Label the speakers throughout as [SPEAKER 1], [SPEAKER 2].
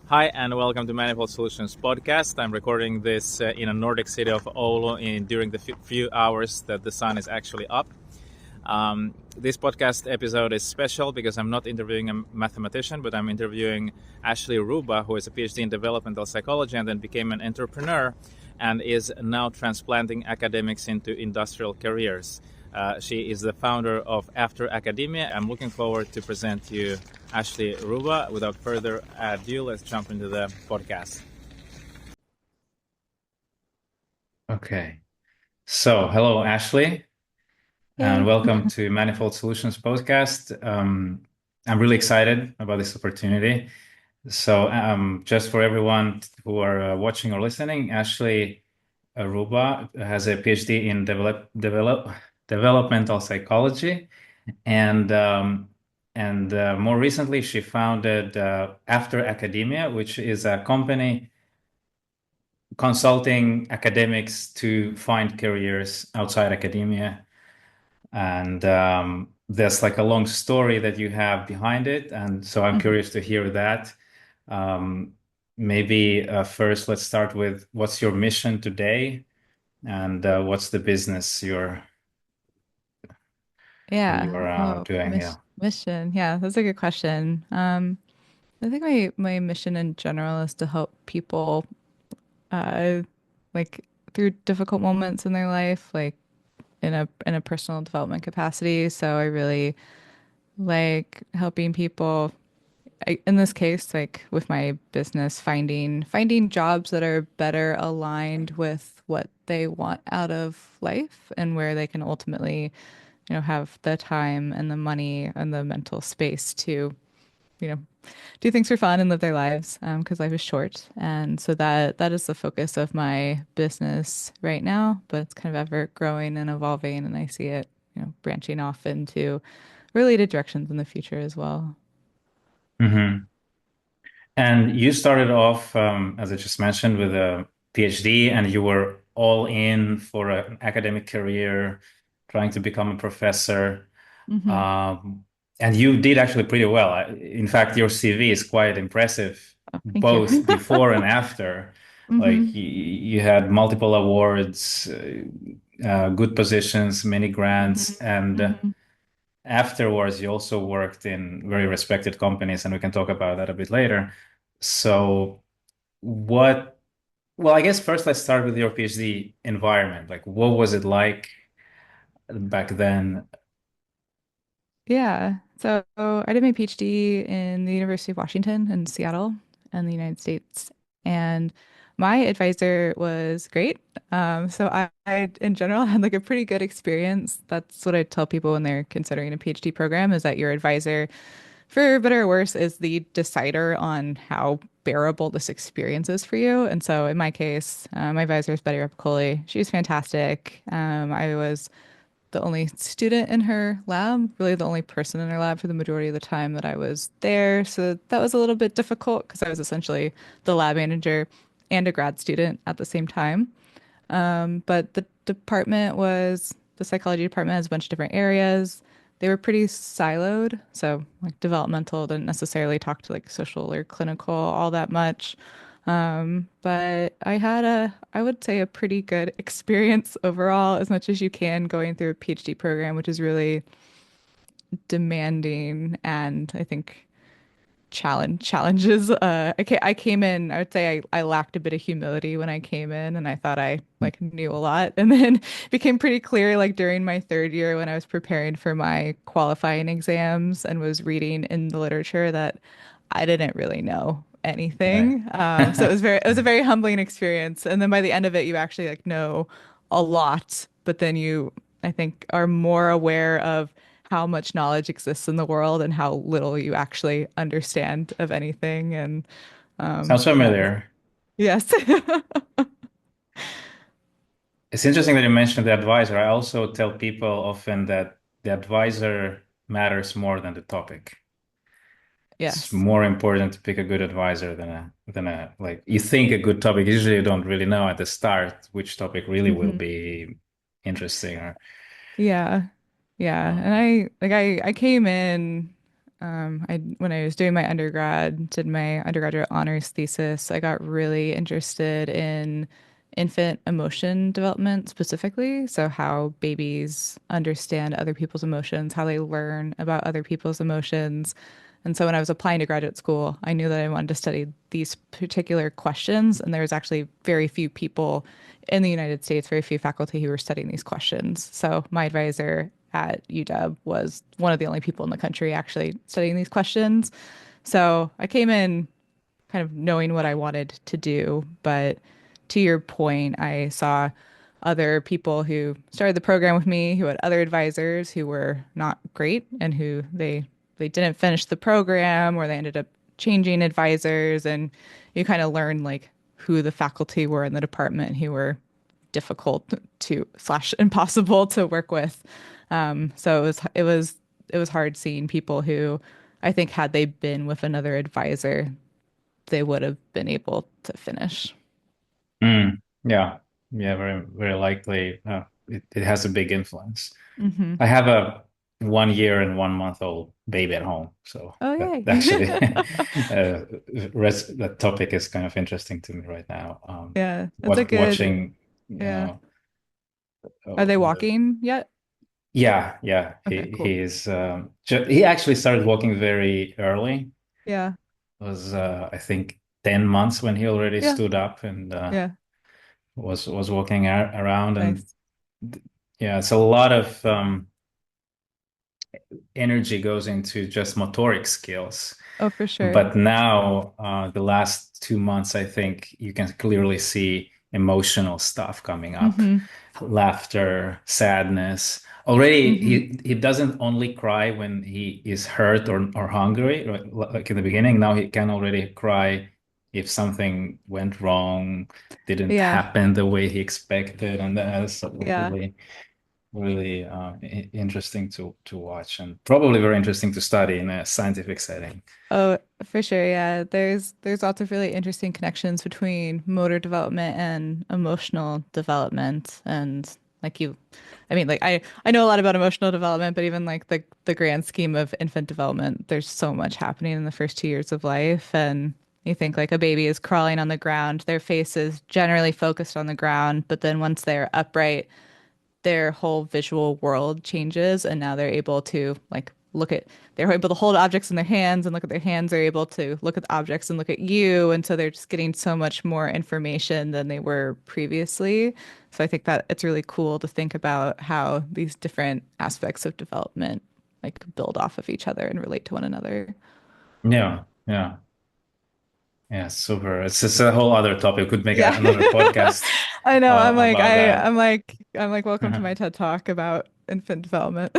[SPEAKER 1] Hi, and welcome to Manifold Solutions Podcast. I'm recording this in a Nordic city of Oulu during the few hours that the sun is actually up. This podcast episode is special because I'm not interviewing a mathematician, but I'm interviewing Ashley Ruba, who is a PhD in developmental psychology and then became an entrepreneur and is now transplanting academics into industrial careers. She is the founder of After Academia. I'm looking forward to present you Ashley Ruba. Without further ado, let's jump into the podcast.
[SPEAKER 2] Okay. So, hello, Ashley, and
[SPEAKER 3] Hey.
[SPEAKER 2] welcome to Manifold Solutions Podcast. I'm really excited about this opportunity. So, just for everyone who are watching or listening, Ashley Ruba has a PhD in developmental psychology, and more recently, she founded After Academia, which is a company consulting academics to find careers outside academia. And there's like a long story that you have behind it. And so I'm
[SPEAKER 3] Mhm.
[SPEAKER 2] curious to hear that. Um, Maybe first, let's start with what's your mission today and what's the business
[SPEAKER 3] Yeah.
[SPEAKER 2] you're
[SPEAKER 3] Oh,
[SPEAKER 2] doing? Yeah.
[SPEAKER 3] mission. Yeah, that's a good question. I think my mission in general is to help people uh like through difficult moments in their life, like in a personal development capacity. So I really like helping people in this case, like with my business, finding jobs that are better aligned with what they want out of life and where they can ultimately have the time and the money and the mental space to, you know, do things for fun and live their lives, because life is short. And so that is the focus of my business right now, but it's kind of ever growing and evolving, and I see it, branching off into related directions in the future as well.
[SPEAKER 2] Hmm. And you started off, as I just mentioned, with a PhD, and you were all in for an academic career, trying to become a professor.
[SPEAKER 3] Hmm.
[SPEAKER 2] Um, and you did actually pretty well. In fact, your CV is quite impressive,
[SPEAKER 3] Oh, thank you.
[SPEAKER 2] both before and after. Like
[SPEAKER 3] Hmm.
[SPEAKER 2] you had multiple awards, good positions, many grants,
[SPEAKER 3] Hmm.
[SPEAKER 2] and
[SPEAKER 3] Hmm.
[SPEAKER 2] afterwards, you also worked in very respected companies, and we can talk about that a bit later. So, what, well, I guess first let's start with your PhD environment. Like, what was it like back then?
[SPEAKER 3] Yeah. So I did my PhD in the University of Washington in Seattle in the United States. And my advisor was great. So I, in general, had like a pretty good experience. That's what I tell people when they're considering a PhD program is that your advisor, for better or worse, is the decider on how bearable this experience is for you. And so in my case, my advisor is Betty Repicoli. She was fantastic. I was the only student in her lab, really the only person in her lab for the majority of the time that I was there. So that was a little bit difficult because I was essentially the lab manager and a grad student at the same time. But the psychology department has a bunch of different areas. They were pretty siloed. So, like, developmental didn't necessarily talk to like social or clinical all that much. But I had I would say, a pretty good experience overall, as much as you can going through a PhD program, which is really demanding and I think challenges. I came in, I would say I lacked a bit of humility when I came in, and I thought I like knew a lot. And then became pretty clear like during my third year when I was preparing for my qualifying exams and was reading in the literature that I didn't really know
[SPEAKER 2] Right.
[SPEAKER 3] anything. So it was a very humbling experience. And then by the end of it, you actually like know a lot, but then you, I think, are more aware of how much knowledge exists in the world and how little you actually understand of anything. And
[SPEAKER 2] Sounds
[SPEAKER 3] yeah,
[SPEAKER 2] familiar.
[SPEAKER 3] yes.
[SPEAKER 2] It's interesting that you mentioned the advisor. I also tell people often that the advisor matters more than the topic. It's
[SPEAKER 3] Yes.
[SPEAKER 2] more important to pick a good advisor than a like you think a good topic. Usually you don't really know at the start which topic really will
[SPEAKER 3] Hmm.
[SPEAKER 2] be interesting or
[SPEAKER 3] Yeah. Yeah. And
[SPEAKER 2] um
[SPEAKER 3] I came in. When I was doing my undergrad, did my undergraduate honors thesis, I got really interested in infant emotion development specifically. So how babies understand other people's emotions, how they learn about other people's emotions. And so when I was applying to graduate school, I knew that I wanted to study these particular questions. And there was actually very few people in the United States, very few faculty who were studying these questions. So my advisor at UW was one of the only people in the country actually studying these questions. So I came in kind of knowing what I wanted to do. But to your point, I saw other people who started the program with me who had other advisors who were not great and who they didn't finish the program or they ended up changing advisors, and you kind of learn like who the faculty were in the department who were difficult to slash impossible to work with. So it was hard seeing people who I think had they been with another advisor, they would have been able to finish.
[SPEAKER 2] Mm, yeah. Yeah, very, very likely. It has a big influence.
[SPEAKER 3] Hmm.
[SPEAKER 2] I have a 1 year and 1 month old baby at home, so
[SPEAKER 3] Oh,
[SPEAKER 2] that
[SPEAKER 3] yay.
[SPEAKER 2] actually that topic is kind of interesting to me right now.
[SPEAKER 3] Yeah, that's a good,
[SPEAKER 2] Watching, you
[SPEAKER 3] yeah.
[SPEAKER 2] know,
[SPEAKER 3] Are they
[SPEAKER 2] the
[SPEAKER 3] walking yet?
[SPEAKER 2] yeah, yeah,
[SPEAKER 3] Okay, cool.
[SPEAKER 2] he actually started walking very early.
[SPEAKER 3] Yeah,
[SPEAKER 2] It was I think 10 months when he already
[SPEAKER 3] yeah,
[SPEAKER 2] stood up and
[SPEAKER 3] yeah.
[SPEAKER 2] was walking around, and
[SPEAKER 3] Nice.
[SPEAKER 2] yeah, it's a lot of energy goes into just motoric skills.
[SPEAKER 3] Oh, for sure.
[SPEAKER 2] But now, the last 2 months, I think you can clearly see emotional stuff coming up,
[SPEAKER 3] Hmm.
[SPEAKER 2] laughter, sadness. Already,
[SPEAKER 3] Hmm.
[SPEAKER 2] he doesn't only cry when he is hurt or hungry, like in the beginning. Now he can already cry if something went wrong, didn't
[SPEAKER 3] Yeah,
[SPEAKER 2] happen the way he expected, and that's
[SPEAKER 3] yeah.
[SPEAKER 2] really really interesting to watch, and probably very interesting to study in a scientific setting.
[SPEAKER 3] Oh, for sure. Yeah. There's lots of really interesting connections between motor development and emotional development. And like you, I mean, like I know a lot about emotional development, but even like the grand scheme of infant development, there's so much happening in the first 2 years of life. And you think like a baby is crawling on the ground, their face is generally focused on the ground, but then once they're upright, their whole visual world changes, and now they're able to like they're able to hold objects in their hands and look at their hands. They're able to look at the objects and look at you, and so they're just getting so much more information than they were previously. So I think that it's really cool to think about how these different aspects of development like build off of each other and relate to one another.
[SPEAKER 2] Yeah, yeah, yeah, super. It's a whole other topic. We could make
[SPEAKER 3] Yeah.
[SPEAKER 2] another podcast
[SPEAKER 3] I know.
[SPEAKER 2] about that.
[SPEAKER 3] I'm like, welcome to my TED Talk about infant development.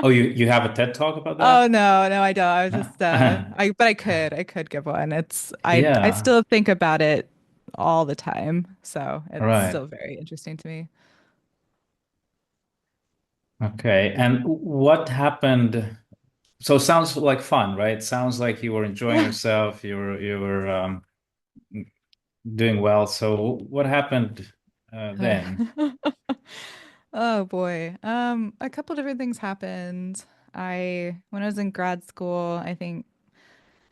[SPEAKER 2] Oh, you have a TED talk about
[SPEAKER 3] Oh
[SPEAKER 2] that?
[SPEAKER 3] no, I don't. I was just I could give one. I
[SPEAKER 2] Yeah,
[SPEAKER 3] still think about it all the time. So it's
[SPEAKER 2] right.
[SPEAKER 3] still very interesting to me.
[SPEAKER 2] Okay. And what happened? So sounds like fun, right? Sounds like you were enjoying
[SPEAKER 3] Yeah.
[SPEAKER 2] yourself. You were doing well. So what happened then?
[SPEAKER 3] Oh boy. A couple different things happened. When I was in grad school, I think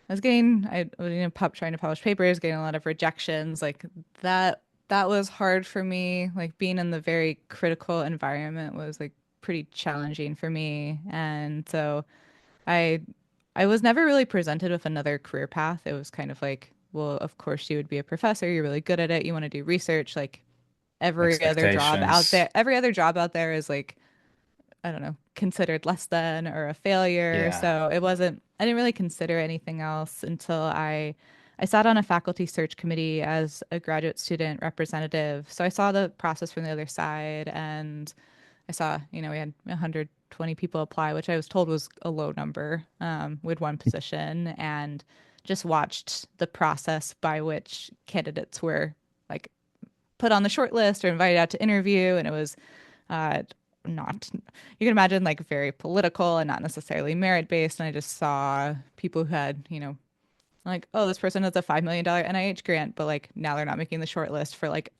[SPEAKER 3] I was trying to publish papers, getting a lot of rejections. Like that was hard for me. Like being in the very critical environment was like pretty challenging for me. And so I I was never really presented with another career path. It was kind of like, well, of course you would be a professor. You're really good at it. You want to do research. Like
[SPEAKER 2] Expectations.
[SPEAKER 3] every other job out there is like, I don't know, considered less than or a failure.
[SPEAKER 2] Yeah.
[SPEAKER 3] So I didn't really consider anything else until I sat on a faculty search committee as a graduate student representative. So I saw the process from the other side, and I saw, we had 120 people apply, which I was told was a low number, with one position, and just watched the process by which candidates were like put on the short list or invited out to interview. And it was uh, not, you can imagine, like very political and not necessarily merit based. And I just saw people who had, like, oh, this person has a $5 million NIH grant, but like now they're not making the short list for like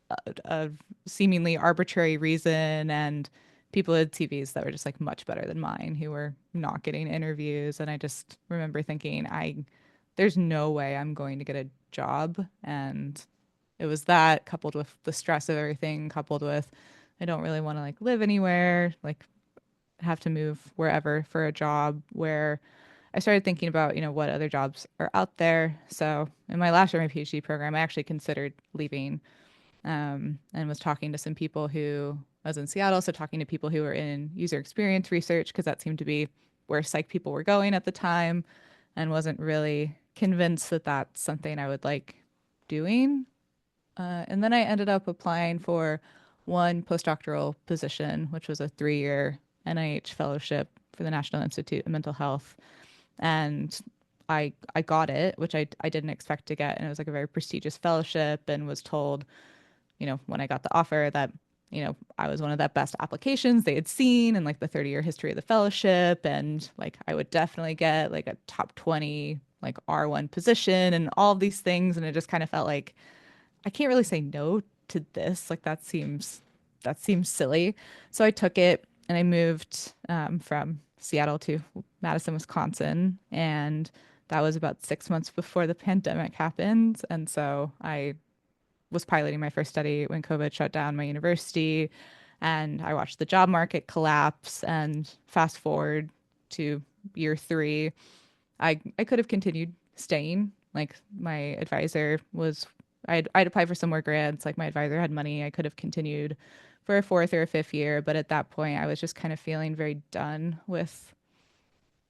[SPEAKER 3] a seemingly arbitrary reason. And people had CVs that were just like much better than mine who were not getting interviews. And I just remember thinking, there's no way I'm going to get a job. And it was that coupled with the stress of everything, coupled with I don't really want to like live anywhere, like have to move wherever for a job where I started thinking about, what other jobs are out there. So in my last year of my PhD program, I actually considered leaving and was talking to some people who I was in Seattle, so talking to people who were in user experience research because that seemed to be where psych people were going at the time, and wasn't really convinced that that's something I would like doing. And then I ended up applying for one postdoctoral position, which was a 3-year NIH fellowship for the National Institute of Mental Health, and I got it, which I didn't expect to get, and it was like a very prestigious fellowship, and was told when I got the offer that, I was one of the best applications they had seen in like the 30-year history of the fellowship. And like, I would definitely get like a top 20, like R1 position and all of these things. And it just kind of felt like, I can't really say no to this. Like that seems silly. So I took it and I moved from Seattle to Madison, Wisconsin. And that was about 6 months before the pandemic happened. And so I was piloting my first study when COVID shut down my university, and I watched the job market collapse. And fast forward to year 3, I could have continued staying. Like my advisor was, I'd applied for some more grants. Like my advisor had money. I could have continued for a 4th or a 5th year, but at that point, I was just kind of feeling very done with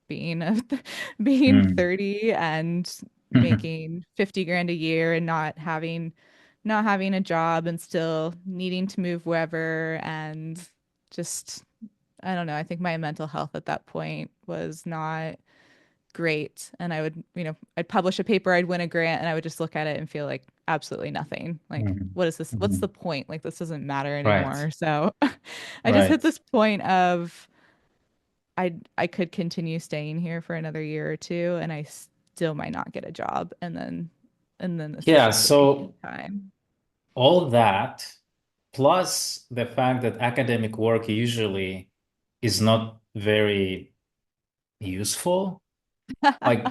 [SPEAKER 3] being a, being
[SPEAKER 2] Mm.
[SPEAKER 3] 30 and making 50 grand a year and not having a job and still needing to move wherever. And just I don't know, I think my mental health at that point was not great. And I would, I'd publish a paper, I'd win a grant, and I would just look at it and feel like absolutely nothing. Like,
[SPEAKER 2] Mhm.
[SPEAKER 3] what is this? What's the
[SPEAKER 2] Mhm.
[SPEAKER 3] point? Like, this doesn't matter
[SPEAKER 2] Right.
[SPEAKER 3] anymore. So I just hit
[SPEAKER 2] Right.
[SPEAKER 3] this point of I could continue staying here for another year or two, and I still might not get a job. And then this is
[SPEAKER 2] Yeah,
[SPEAKER 3] just a waste of
[SPEAKER 2] so
[SPEAKER 3] time.
[SPEAKER 2] all that, plus the fact that academic work usually is not very useful. Like,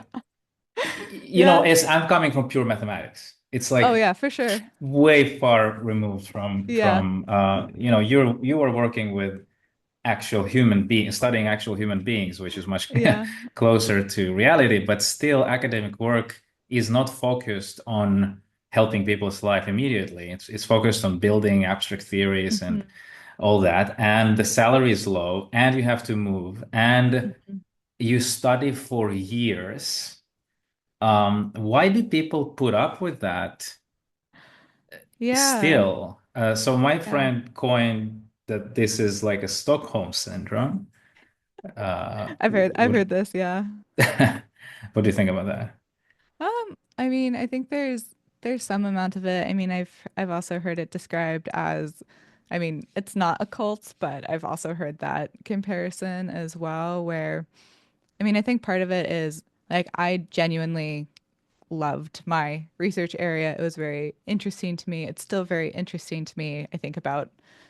[SPEAKER 3] Yeah.
[SPEAKER 2] as I'm coming from pure mathematics, it's
[SPEAKER 3] Oh
[SPEAKER 2] like
[SPEAKER 3] yeah, for sure.
[SPEAKER 2] way far removed from
[SPEAKER 3] Yeah.
[SPEAKER 2] you are working with actual human beings, studying actual human beings, which is much
[SPEAKER 3] Yeah.
[SPEAKER 2] closer to reality, but still academic work is not focused on helping people's life immediately. It's focused on building abstract theories and
[SPEAKER 3] Mhm.
[SPEAKER 2] all that. And the salary is low, and you have to move, and
[SPEAKER 3] Mhm.
[SPEAKER 2] you study for years. Why do people put up with that
[SPEAKER 3] Yeah.
[SPEAKER 2] still? So my
[SPEAKER 3] Yeah.
[SPEAKER 2] friend coined that this is like a Stockholm syndrome.
[SPEAKER 3] I've heard this, yeah.
[SPEAKER 2] What do you think about that?
[SPEAKER 3] I mean, I think there's some amount of it. I mean, I've also heard it described as, I mean, it's not a cult, but I've also heard that comparison as well, where I mean, I think part of it is like I genuinely loved my research area. It was very interesting to me. It's still very interesting to me.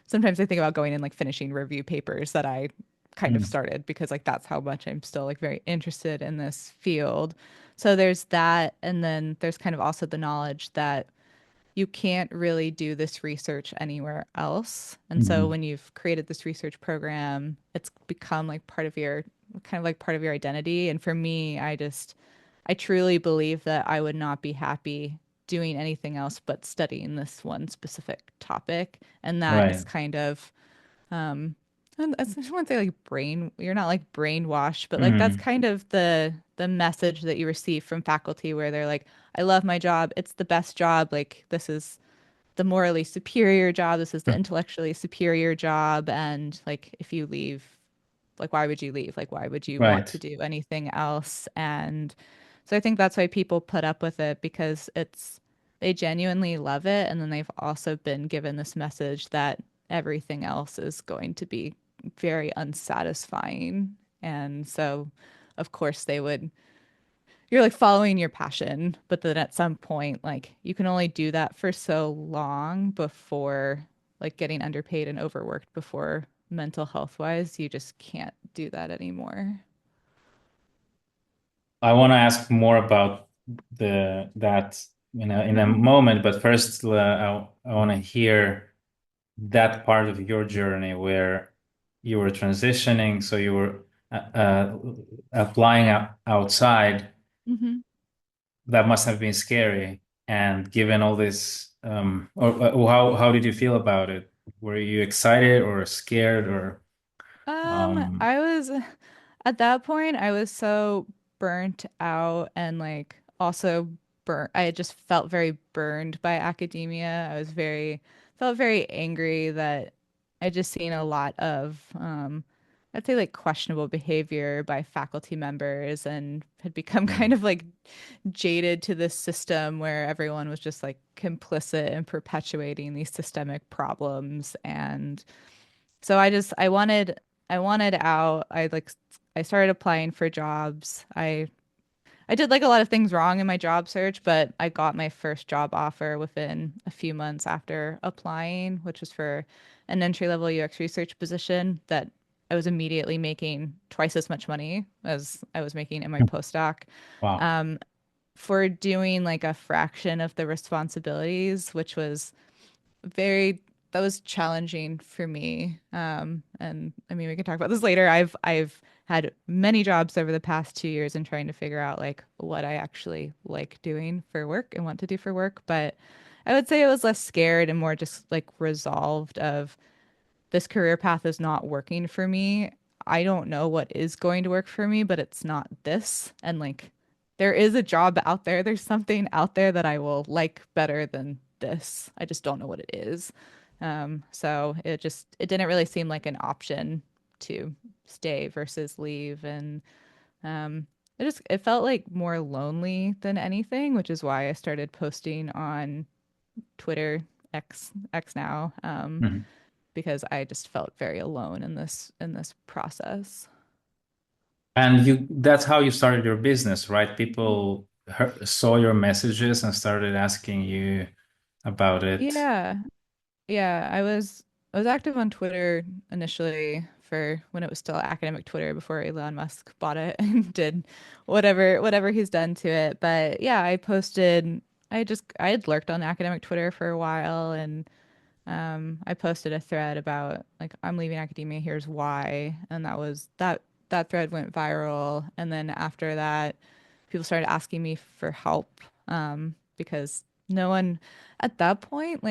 [SPEAKER 3] Sometimes I think about going and like finishing review papers that I kind of
[SPEAKER 2] Mm.
[SPEAKER 3] started because like that's how much I'm still like very interested in this field. So there's that. And then there's kind of also the knowledge that you can't really do this research anywhere else. And so
[SPEAKER 2] Mhm.
[SPEAKER 3] when you've created this research program, it's become like part of your identity. And for me, I truly believe that I would not be happy doing anything else but studying this one specific topic. And that is
[SPEAKER 2] Right.
[SPEAKER 3] kind of, and I just want to say like you're not like brainwashed, but like that's
[SPEAKER 2] Mm.
[SPEAKER 3] kind of the message that you receive from faculty where they're like, I love my job. It's the best job. Like this is the morally superior job. This is the intellectually superior job. And like if you leave, like why would you leave? Like why would you want to
[SPEAKER 2] Right.
[SPEAKER 3] do anything else? And so I think that's why people put up with it because they genuinely love it. And then they've also been given this message that everything else is going to be very unsatisfying. And so, of course, you're like following your passion, but then at some point, like you can only do that for so long before like getting underpaid and overworked before mental health wise, you just can't do that anymore.
[SPEAKER 2] I want to ask more about that in a moment, but first I want to hear that part of your journey where you were transitioning, so you were applying outside.
[SPEAKER 3] Hmm.
[SPEAKER 2] That must have been scary. And given all this, or how did you feel about it? Were you excited or scared or um,
[SPEAKER 3] I was at that point, I was so burnt out and like also burnt. I had just felt very burned by academia. Felt very angry that I just seen a lot of, I'd say like questionable behavior by faculty members and had become kind
[SPEAKER 2] mm,
[SPEAKER 3] of like jaded to this system where everyone was just like complicit in perpetuating these systemic problems. And so I wanted out. I started applying for jobs. I did like a lot of things wrong in my job search, but I got my first job offer within a few months after applying, which was for an entry-level UX research position that I was immediately making twice as much money as I was making in my postdoc,
[SPEAKER 2] wow.
[SPEAKER 3] um, for doing like a fraction of the responsibilities, which was very that was challenging for me. And I mean, we can talk about this later. I've had many jobs over the past 2 years and trying to figure out like what I actually like doing for work and want to do for work. But I would say it was less scared and more just like resolved of this career path is not working for me. I don't know what is going to work for me, but it's not this. And like, there is a job out there. There's something out there that I will like better than this. I just don't know what it is. So it didn't really seem like an option to stay versus leave. And it felt like more lonely than anything, which is why I started posting on Twitter, X now.
[SPEAKER 2] Mhm.
[SPEAKER 3] Because I just felt very alone in this process.
[SPEAKER 2] And that's how you started your business, right? People saw your messages and started asking you about it.
[SPEAKER 3] Yeah. Yeah, I was active on Twitter initially for when it was still academic Twitter before Elon Musk bought it and did whatever he's done to it. But yeah, I had lurked on academic Twitter for a while and I posted a thread about like I'm leaving academia, here's why, and that thread went viral. And then after that, people started asking me for help because no one at that point,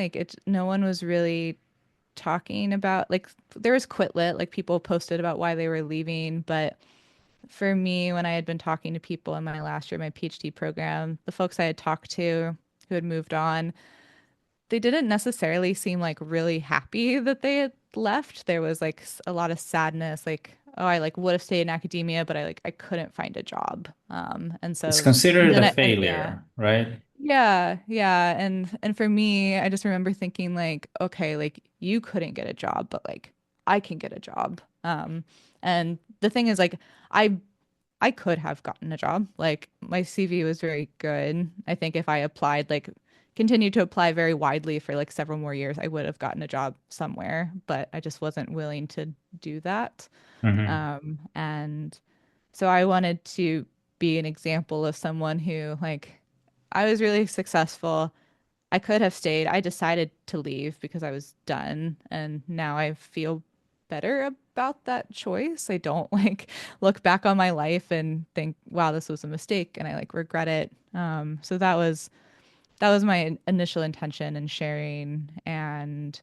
[SPEAKER 3] no one was really talking about like there was Quit Lit, like people posted about why they were leaving, but for me, when I had been talking to people in my last year, my PhD program, the folks I had talked to who had moved on, they didn't necessarily seem like really happy that they had left. There was like a lot of sadness, like, oh, I like would have stayed in academia, but I couldn't find a job. And
[SPEAKER 2] It's
[SPEAKER 3] so
[SPEAKER 2] considered
[SPEAKER 3] then
[SPEAKER 2] a
[SPEAKER 3] yeah.
[SPEAKER 2] failure, right?
[SPEAKER 3] Yeah. And for me, I just remember thinking like, okay, like you couldn't get a job, but like I can get a job. And the thing is like I I could have gotten a job. Like my CV was very good. I think if I applied, like continued to apply very widely for like several more years, I would have gotten a job somewhere, but I just wasn't willing to do that.
[SPEAKER 2] Hmm.
[SPEAKER 3] And so I wanted to be an example of someone who like I was really successful. I could have stayed. I decided to leave because I was done, and now I feel better about that choice. I don't like look back on my life and think, wow, this was a mistake, and I like regret it. So that was my initial intention in sharing, and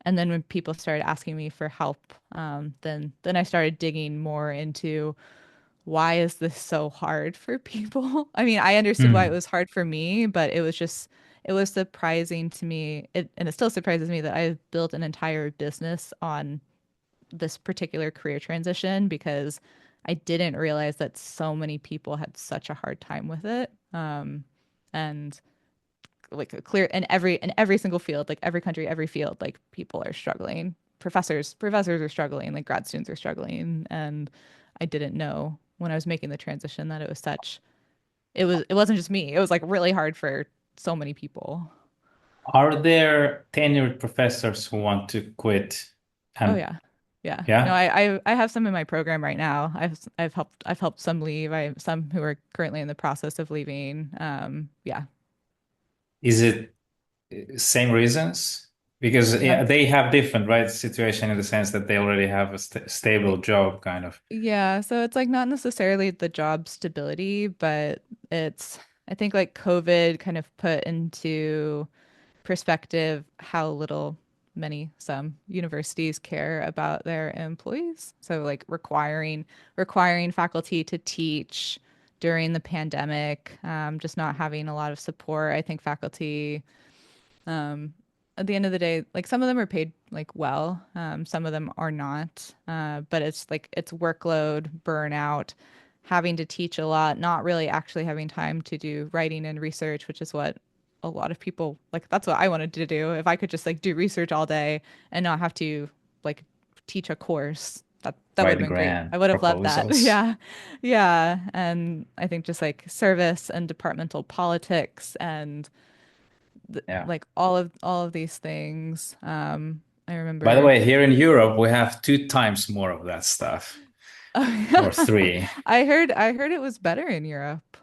[SPEAKER 3] then when people started asking me for help, then I started digging more into why is this so hard for people? I mean, I understood why it
[SPEAKER 2] Mm.
[SPEAKER 3] was hard for me, but it was surprising to me. And it still surprises me that I've built an entire business on this particular career transition because I didn't realize that so many people had such a hard time with it. And like a clear in every single field, like every country, every field, like people are struggling. Professors are struggling, like grad students are struggling, and I didn't know when I was making the transition that it wasn't just me. It was like really hard for so many people.
[SPEAKER 2] Are there tenured professors who want to quit
[SPEAKER 3] Oh
[SPEAKER 2] and
[SPEAKER 3] yeah. Yeah. No,
[SPEAKER 2] Yeah.
[SPEAKER 3] I have some in my program right now. I've helped some leave. I have some who are currently in the process of leaving. Yeah.
[SPEAKER 2] Is it same reasons? Because
[SPEAKER 3] Um,
[SPEAKER 2] they have different, right, situation in the sense that they already have a stable job, kind of.
[SPEAKER 3] yeah, so it's like not necessarily the job stability, but it's I think like COVID kind of put into perspective how little some universities care about their employees. So like requiring faculty to teach during the pandemic, just not having a lot of support. I think faculty um, at the end of the day, like some of them are paid like well, some of them are not. But it's like it's workload, burnout, having to teach a lot, not really actually having time to do writing and research, which is what a lot of people like. That's what I wanted to do. If I could just like do research all day and not have to like teach a course, that would have
[SPEAKER 2] Write
[SPEAKER 3] been great.
[SPEAKER 2] grant
[SPEAKER 3] I would have loved that.
[SPEAKER 2] proposals.
[SPEAKER 3] Yeah. Yeah. And I think just like service and departmental politics and
[SPEAKER 2] Yeah.
[SPEAKER 3] like all of these things. I
[SPEAKER 2] By the
[SPEAKER 3] remember.
[SPEAKER 2] way, here in Europe, we have 2 times more of that stuff, or three.
[SPEAKER 3] I heard it was better in Europe.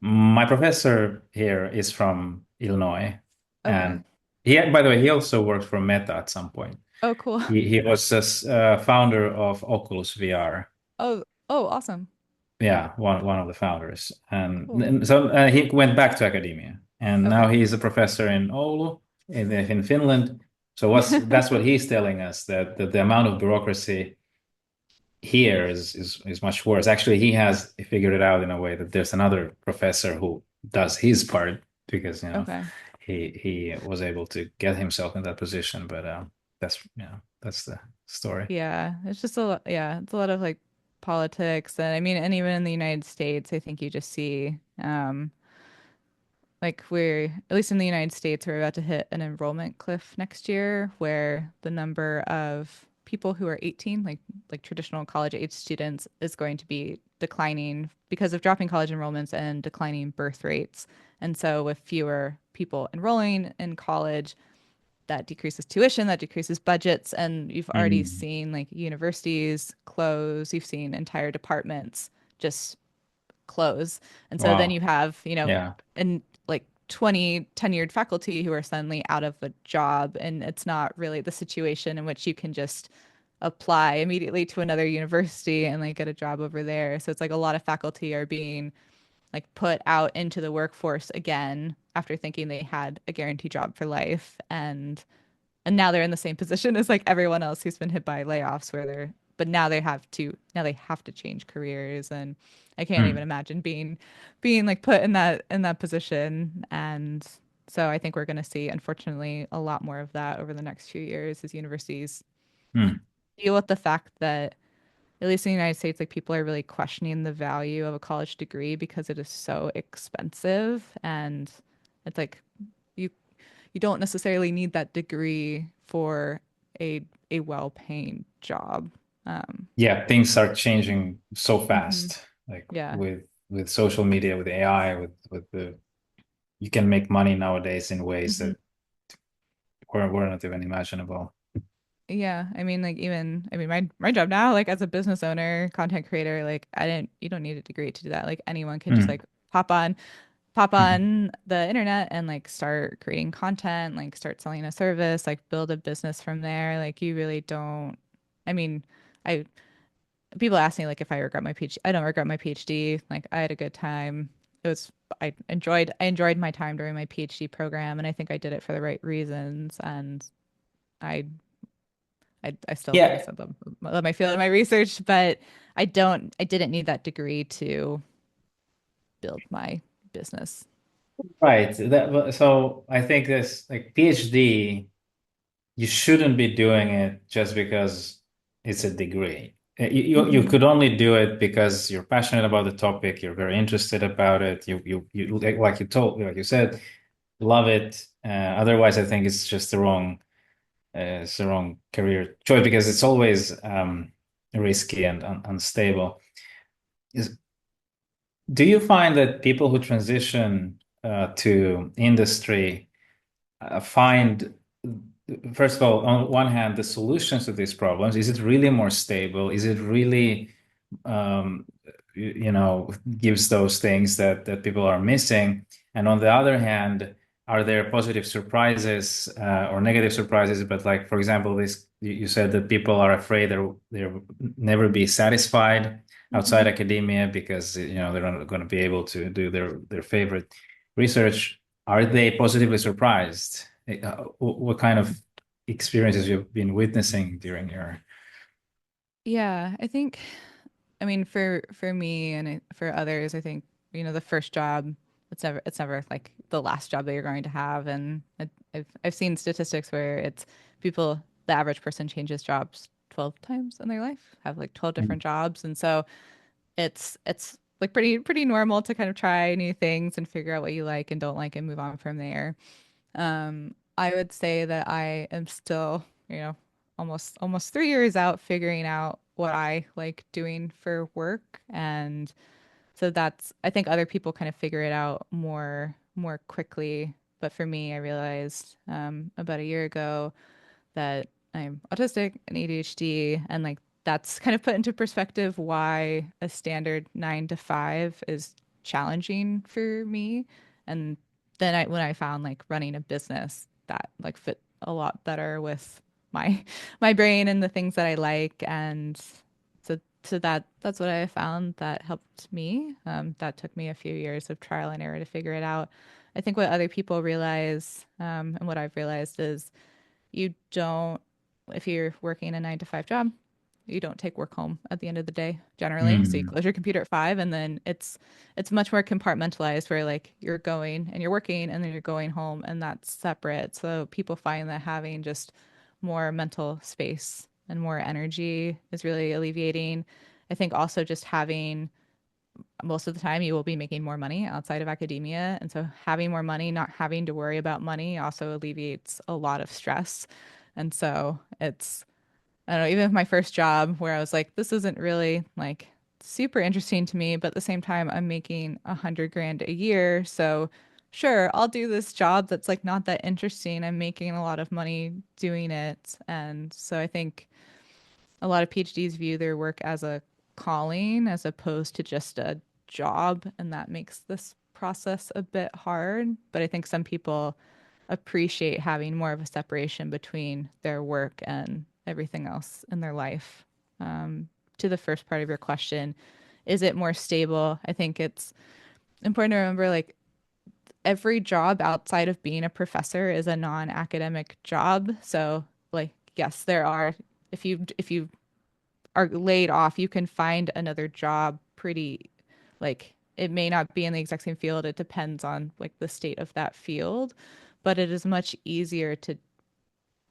[SPEAKER 2] My professor here is from Illinois,
[SPEAKER 3] Okay.
[SPEAKER 2] and by the way, he also worked for Meta at some point.
[SPEAKER 3] Oh, cool.
[SPEAKER 2] He was founder of Oculus VR.
[SPEAKER 3] Oh, awesome.
[SPEAKER 2] Yeah, one of the founders,
[SPEAKER 3] Cool.
[SPEAKER 2] and so he went back to academia, and now
[SPEAKER 3] Okay.
[SPEAKER 2] he's a professor in Oulu in Finland. So that's what he's telling us, that the amount of bureaucracy here is much worse. Actually, he has figured it out in a way that there's another professor who does his part because
[SPEAKER 3] Okay.
[SPEAKER 2] he was able to get himself in that position. But that's the story.
[SPEAKER 3] Yeah, it's just a lot. Yeah, it's a lot of like politics, and I mean, and even in the United States, I think you just see, like we're at least in the United States, we're about to hit an enrollment cliff next year, where the number of people who are 18, like traditional college age students, is going to be declining because of dropping college enrollments and declining birth rates. And so, with fewer people enrolling in college, that decreases tuition, that decreases budgets, and you've already
[SPEAKER 2] Mm.
[SPEAKER 3] seen like universities close, you've seen entire departments just close. And so then
[SPEAKER 2] Wow.
[SPEAKER 3] you have,
[SPEAKER 2] Yeah.
[SPEAKER 3] and like 20 tenured faculty who are suddenly out of a job, and it's not really the situation in which you can just apply immediately to another university and like get a job over there. So it's like a lot of faculty are being like put out into the workforce again after thinking they had a guaranteed job for life, and now they're in the same position as like everyone else who's been hit by layoffs where they're but now they have to change careers, and I can't even
[SPEAKER 2] Mm.
[SPEAKER 3] imagine being like put in that position. And so I think we're going to see, unfortunately, a lot more of that over the next few years as universities
[SPEAKER 2] Mm.
[SPEAKER 3] deal with the fact that at least in the United States, like people are really questioning the value of a college degree because it is so expensive. And it's like you you don't necessarily need that degree for a well-paying job.
[SPEAKER 2] Yeah, things are changing so
[SPEAKER 3] Mhm.
[SPEAKER 2] fast, like
[SPEAKER 3] Yeah.
[SPEAKER 2] with social media, with AI, with the you can make money nowadays in ways
[SPEAKER 3] Hmm.
[SPEAKER 2] that were not even imaginable.
[SPEAKER 3] Yeah. I mean, like even I mean my job now, like as a business owner, content creator, like I didn't you don't need a degree to do that. Like anyone can just
[SPEAKER 2] Mm.
[SPEAKER 3] like pop
[SPEAKER 2] Mhm.
[SPEAKER 3] on the internet and like start creating content, like start selling a service, like build a business from there. Like you really don't I mean, I people ask me like if I regret my PhD. I don't regret my PhD. Like I had a good time. It was I enjoyed my time during my PhD program, and I think I did it for the right reasons. And I I still like I
[SPEAKER 2] Yeah,
[SPEAKER 3] said love my field and my research, but I didn't need that degree to build my business.
[SPEAKER 2] right. So I think this like PhD, you shouldn't be doing it just because it's a degree. You
[SPEAKER 3] Hmm.
[SPEAKER 2] could only do it because you're passionate about the topic, you're very interested about it. You like you said, love it. Otherwise, I think it's the wrong career choice because it's always risky and unstable. Is Do you find that people who transition to industry find first of all, on one hand, the solutions to these problems, is it really more stable? Is it really, um, gives those things that people are missing? And on the other hand, are there positive surprises or negative surprises? But like, for example, this you said that people are afraid they'll never be satisfied outside academia because they're not going to be able to do their favorite research. Are they positively surprised? What kind of experiences you've been witnessing during your...
[SPEAKER 3] Yeah, I mean, for me and for others, I think, the first job, it's never like the last job that you're going to have. And I've seen statistics where it's people, the average person changes jobs 12 times in their life, have like 12 different jobs. And so it's like pretty normal to kind of try new things and figure out what you like and don't like and move on from there. I would say that I am still, almost 3 years out figuring out what I like doing for work. And so I think other people kind of figure it out more quickly. But for me, I realized about a year ago that I'm autistic and ADHD, and like that's kind of put into perspective why a standard 9 to 5 is challenging for me. And then when I found like running a business that like fit a lot better with my my brain and the things that I like, and that's what I found that helped me. That took me a few years of trial and error to figure it out. I think what other people realize, and what I've realized is you don't, if you're working a 9 to 5 job, you don't take work home at the end of the day generally. So you
[SPEAKER 2] Mm.
[SPEAKER 3] close your computer at 5, and then it's much more compartmentalized where like you're going and you're working and then you're going home, and that's separate. So people find that having just more mental space and more energy is really alleviating. I think also just having, most of the time you will be making more money outside of academia. And so having more money, not having to worry about money, also alleviates a lot of stress. And so I don't know, even with my first job where I was like, this isn't really like super interesting to me, but at the same time, I'm making 100 grand a year. So sure, I'll do this job that's like not that interesting. I'm making a lot of money doing it. And so I think a lot of PhDs view their work as a calling as opposed to just a job, and that makes this process a bit hard. But I think some people appreciate having more of a separation between their work and everything else in their life. To the first part of your question, is it more stable? I think it's important to remember like every job outside of being a professor is a non-academic job. So like yes, there are, if you are laid off, you can find another job pretty, like it may not be in the exact same field. It depends on like the state of that field, but it is much easier to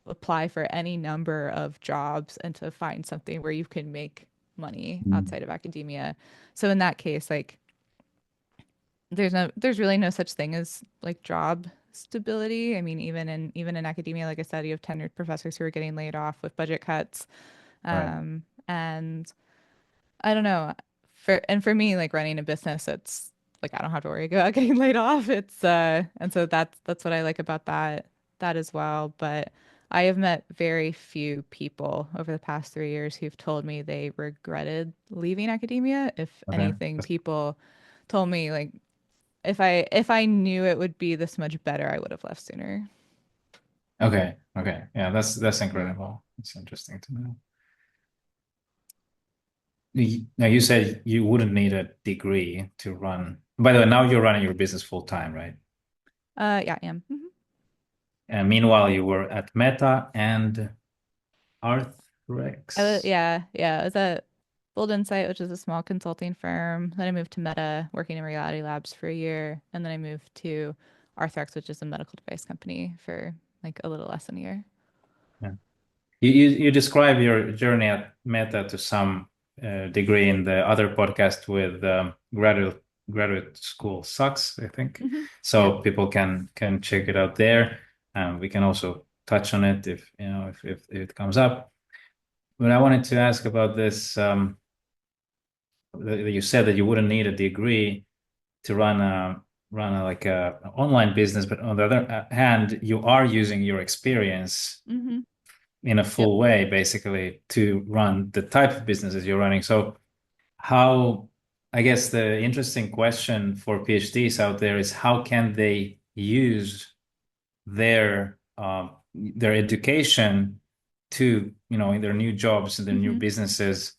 [SPEAKER 3] apply for any number of jobs and to find something where you can make money
[SPEAKER 2] Mm.
[SPEAKER 3] outside of academia. So in that case, like there's really no such thing as like job stability. I mean, even in academia, like I said, you have tenured professors who are getting laid off with budget cuts.
[SPEAKER 2] Right.
[SPEAKER 3] And I don't know. For me, like running a business, it's like I don't have to worry about getting laid off. And so that's what I like about that as well. But I have met very few people over the past 3 years who've told me they regretted leaving academia. If
[SPEAKER 2] Okay.
[SPEAKER 3] anything, people told me like if I knew it would be this much better, I would have left sooner.
[SPEAKER 2] Okay. Okay. Yeah, that's incredible. It's interesting to know. Now you said you wouldn't need a degree to run. By the way, now you're running your business full time, right?
[SPEAKER 3] Yeah, I am.
[SPEAKER 2] And meanwhile, you were at Meta and Arthrex.
[SPEAKER 3] Yeah. I was at Bold Insight, which is a small consulting firm. Then I moved to Meta, working in Reality Labs for a year, and then I moved to Arthrex, which is a medical device company, for like a little less than a year.
[SPEAKER 2] Yeah. You describe your journey at Meta to some degree in the other podcast with graduate school sucks, I think.
[SPEAKER 3] Yeah.
[SPEAKER 2] So people can check it out there. We can also touch on it if if it comes up. But I wanted to ask about this. You said that you wouldn't need a degree to run run like a online business, but on the other hand, you are using your experience
[SPEAKER 3] Hmm.
[SPEAKER 2] in a
[SPEAKER 3] Yep.
[SPEAKER 2] full way, basically, to run the type of businesses you're running. So how, I guess the interesting question for PhDs out there is how can they use their education to, in their new jobs and their new
[SPEAKER 3] Hmm.
[SPEAKER 2] businesses.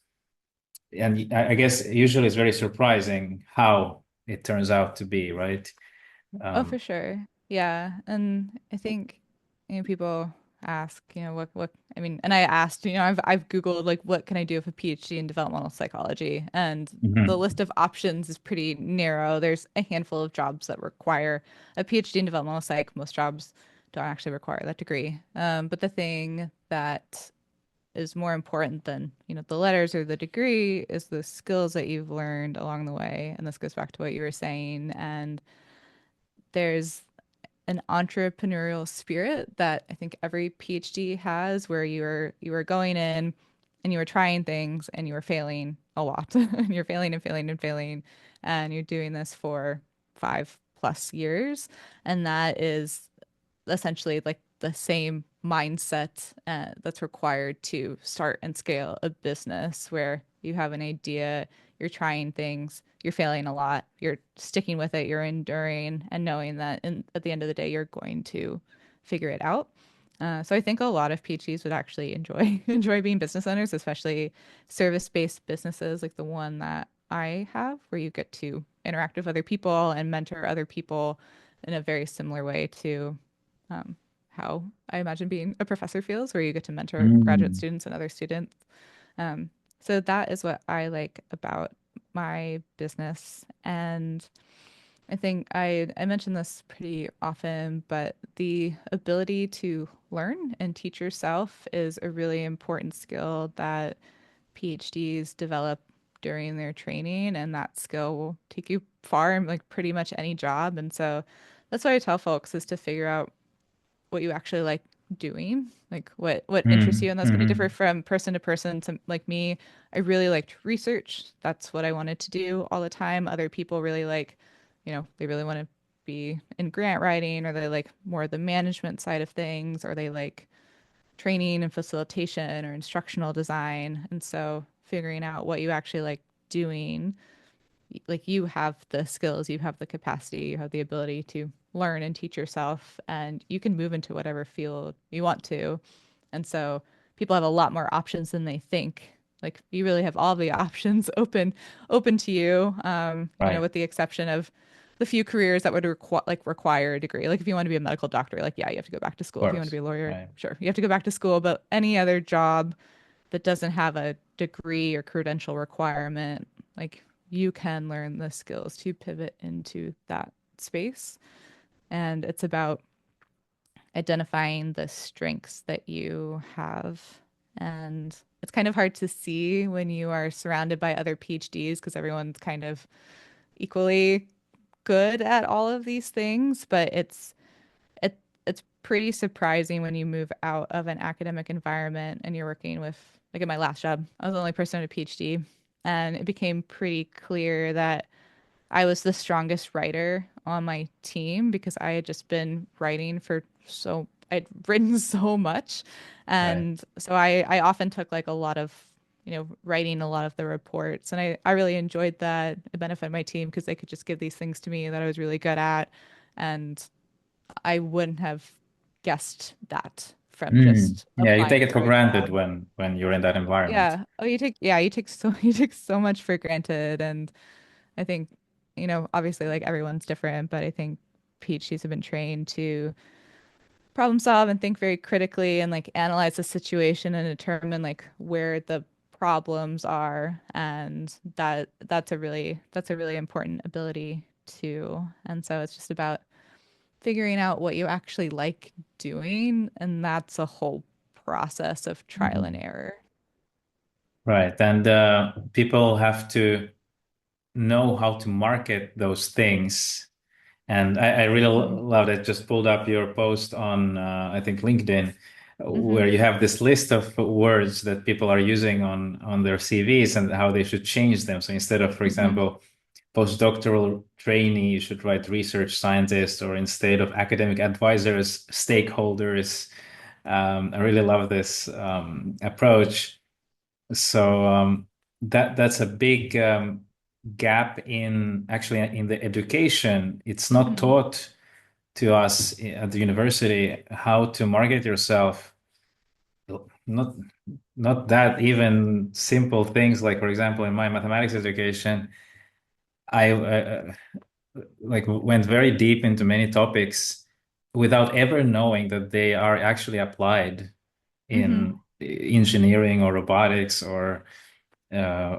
[SPEAKER 2] And I guess usually it's very surprising how it turns out to be, right?
[SPEAKER 3] Oh, for
[SPEAKER 2] Um,
[SPEAKER 3] sure. Yeah. And I think, people ask, I mean, and I asked, I've Googled like what can I do with a PhD in developmental psychology? And the
[SPEAKER 2] mhm.
[SPEAKER 3] list of options is pretty narrow. There's a handful of jobs that require a PhD in developmental psych. Most jobs don't actually require that degree. But the thing that is more important than, the letters or the degree is the skills that you've learned along the way. And this goes back to what you were saying. And there's an entrepreneurial spirit that I think every PhD has, where you are going in and you are trying things and you are failing a lot. And you're failing and failing and failing. And you're doing this for 5+ years. And that is essentially like the same mindset that's required to start and scale a business where you have an idea, you're trying things, you're failing a lot, you're sticking with it, you're enduring, and knowing that at the end of the day, you're going to figure it out. So I think a lot of PhDs would actually enjoy enjoy being business owners, especially service-based businesses like the one that I have, where you get to interact with other people and mentor other people in a very similar way to um, how I imagine being a professor feels, where you get to mentor graduate
[SPEAKER 2] Mm.
[SPEAKER 3] students and other students. So that is what I like about my business. And I think I mention this pretty often, but the ability to learn and teach yourself is a really important skill that PhDs develop during their training, and that skill will take you far in like pretty much any job. And so that's what I tell folks is to figure out what you actually like doing, like what interests you,
[SPEAKER 2] Mm.
[SPEAKER 3] and that's going to differ
[SPEAKER 2] Mhm.
[SPEAKER 3] from person to person. To like me, I really liked research. That's what I wanted to do all the time. Other people really like, they really want to be in grant writing, or they like more of the management side of things, or they like training and facilitation or instructional design. And so figuring out what you actually like doing, like you have the skills, you have the capacity, you have the ability to learn and teach yourself, and you can move into whatever field you want to. And so people have a lot more options than they think. Like you really have all the options open to you,
[SPEAKER 2] Right.
[SPEAKER 3] with the exception of the few careers that would require a degree. Like if you want to be a medical doctor, like yeah, you have to go back to
[SPEAKER 2] Of
[SPEAKER 3] school. If you want to
[SPEAKER 2] course.
[SPEAKER 3] be a lawyer,
[SPEAKER 2] Right.
[SPEAKER 3] sure, you have to go back to school. But any other job that doesn't have a degree or credential requirement, like you can learn the skills to pivot into that space. And it's about identifying the strengths that you have. And it's kind of hard to see when you are surrounded by other PhDs because everyone's kind of equally good at all of these things, but it's pretty surprising when you move out of an academic environment and you're working with, like in my last job, I was the only person with a PhD, and it became pretty clear that I was the strongest writer on my team because I had just been writing I'd written so much.
[SPEAKER 2] Right.
[SPEAKER 3] And so I often took like a lot of, writing a lot of the reports. And I really enjoyed that. It benefited my team because they could just give these things to me that I was really good at. And I wouldn't have guessed that from
[SPEAKER 2] Mm.
[SPEAKER 3] just
[SPEAKER 2] Yeah, you take
[SPEAKER 3] applying
[SPEAKER 2] it for
[SPEAKER 3] for a
[SPEAKER 2] granted
[SPEAKER 3] job.
[SPEAKER 2] when you're in that environment.
[SPEAKER 3] Yeah. Oh, you take so you take so much for granted. And I think, obviously like everyone's different, but I think PhDs have been trained to problem solve and think very critically and like analyze the situation and determine like where the problems are. And that's a really important ability too. And so it's just about figuring out what you actually like doing, and that's a whole process of trial and
[SPEAKER 2] Mhm.
[SPEAKER 3] error.
[SPEAKER 2] Right. And people have to know how to market those things. And I really
[SPEAKER 3] Mm-hmm.
[SPEAKER 2] love that. Just pulled up your post on, I think, LinkedIn,
[SPEAKER 3] Mm-hmm.
[SPEAKER 2] where you have this list of words that people are using on their CVs and how they should change them. So instead of, for
[SPEAKER 3] Mm-hmm.
[SPEAKER 2] example, postdoctoral trainee, you should write research scientist, or instead of academic advisors, stakeholders. I really love this approach. So that's a big gap in actually in the education. It's not
[SPEAKER 3] Hmm.
[SPEAKER 2] taught to us at the university how to market yourself. Not not that even simple things like, for example, in my mathematics education, I like went very deep into many topics without ever knowing that they are actually applied
[SPEAKER 3] Hmm.
[SPEAKER 2] in engineering or robotics or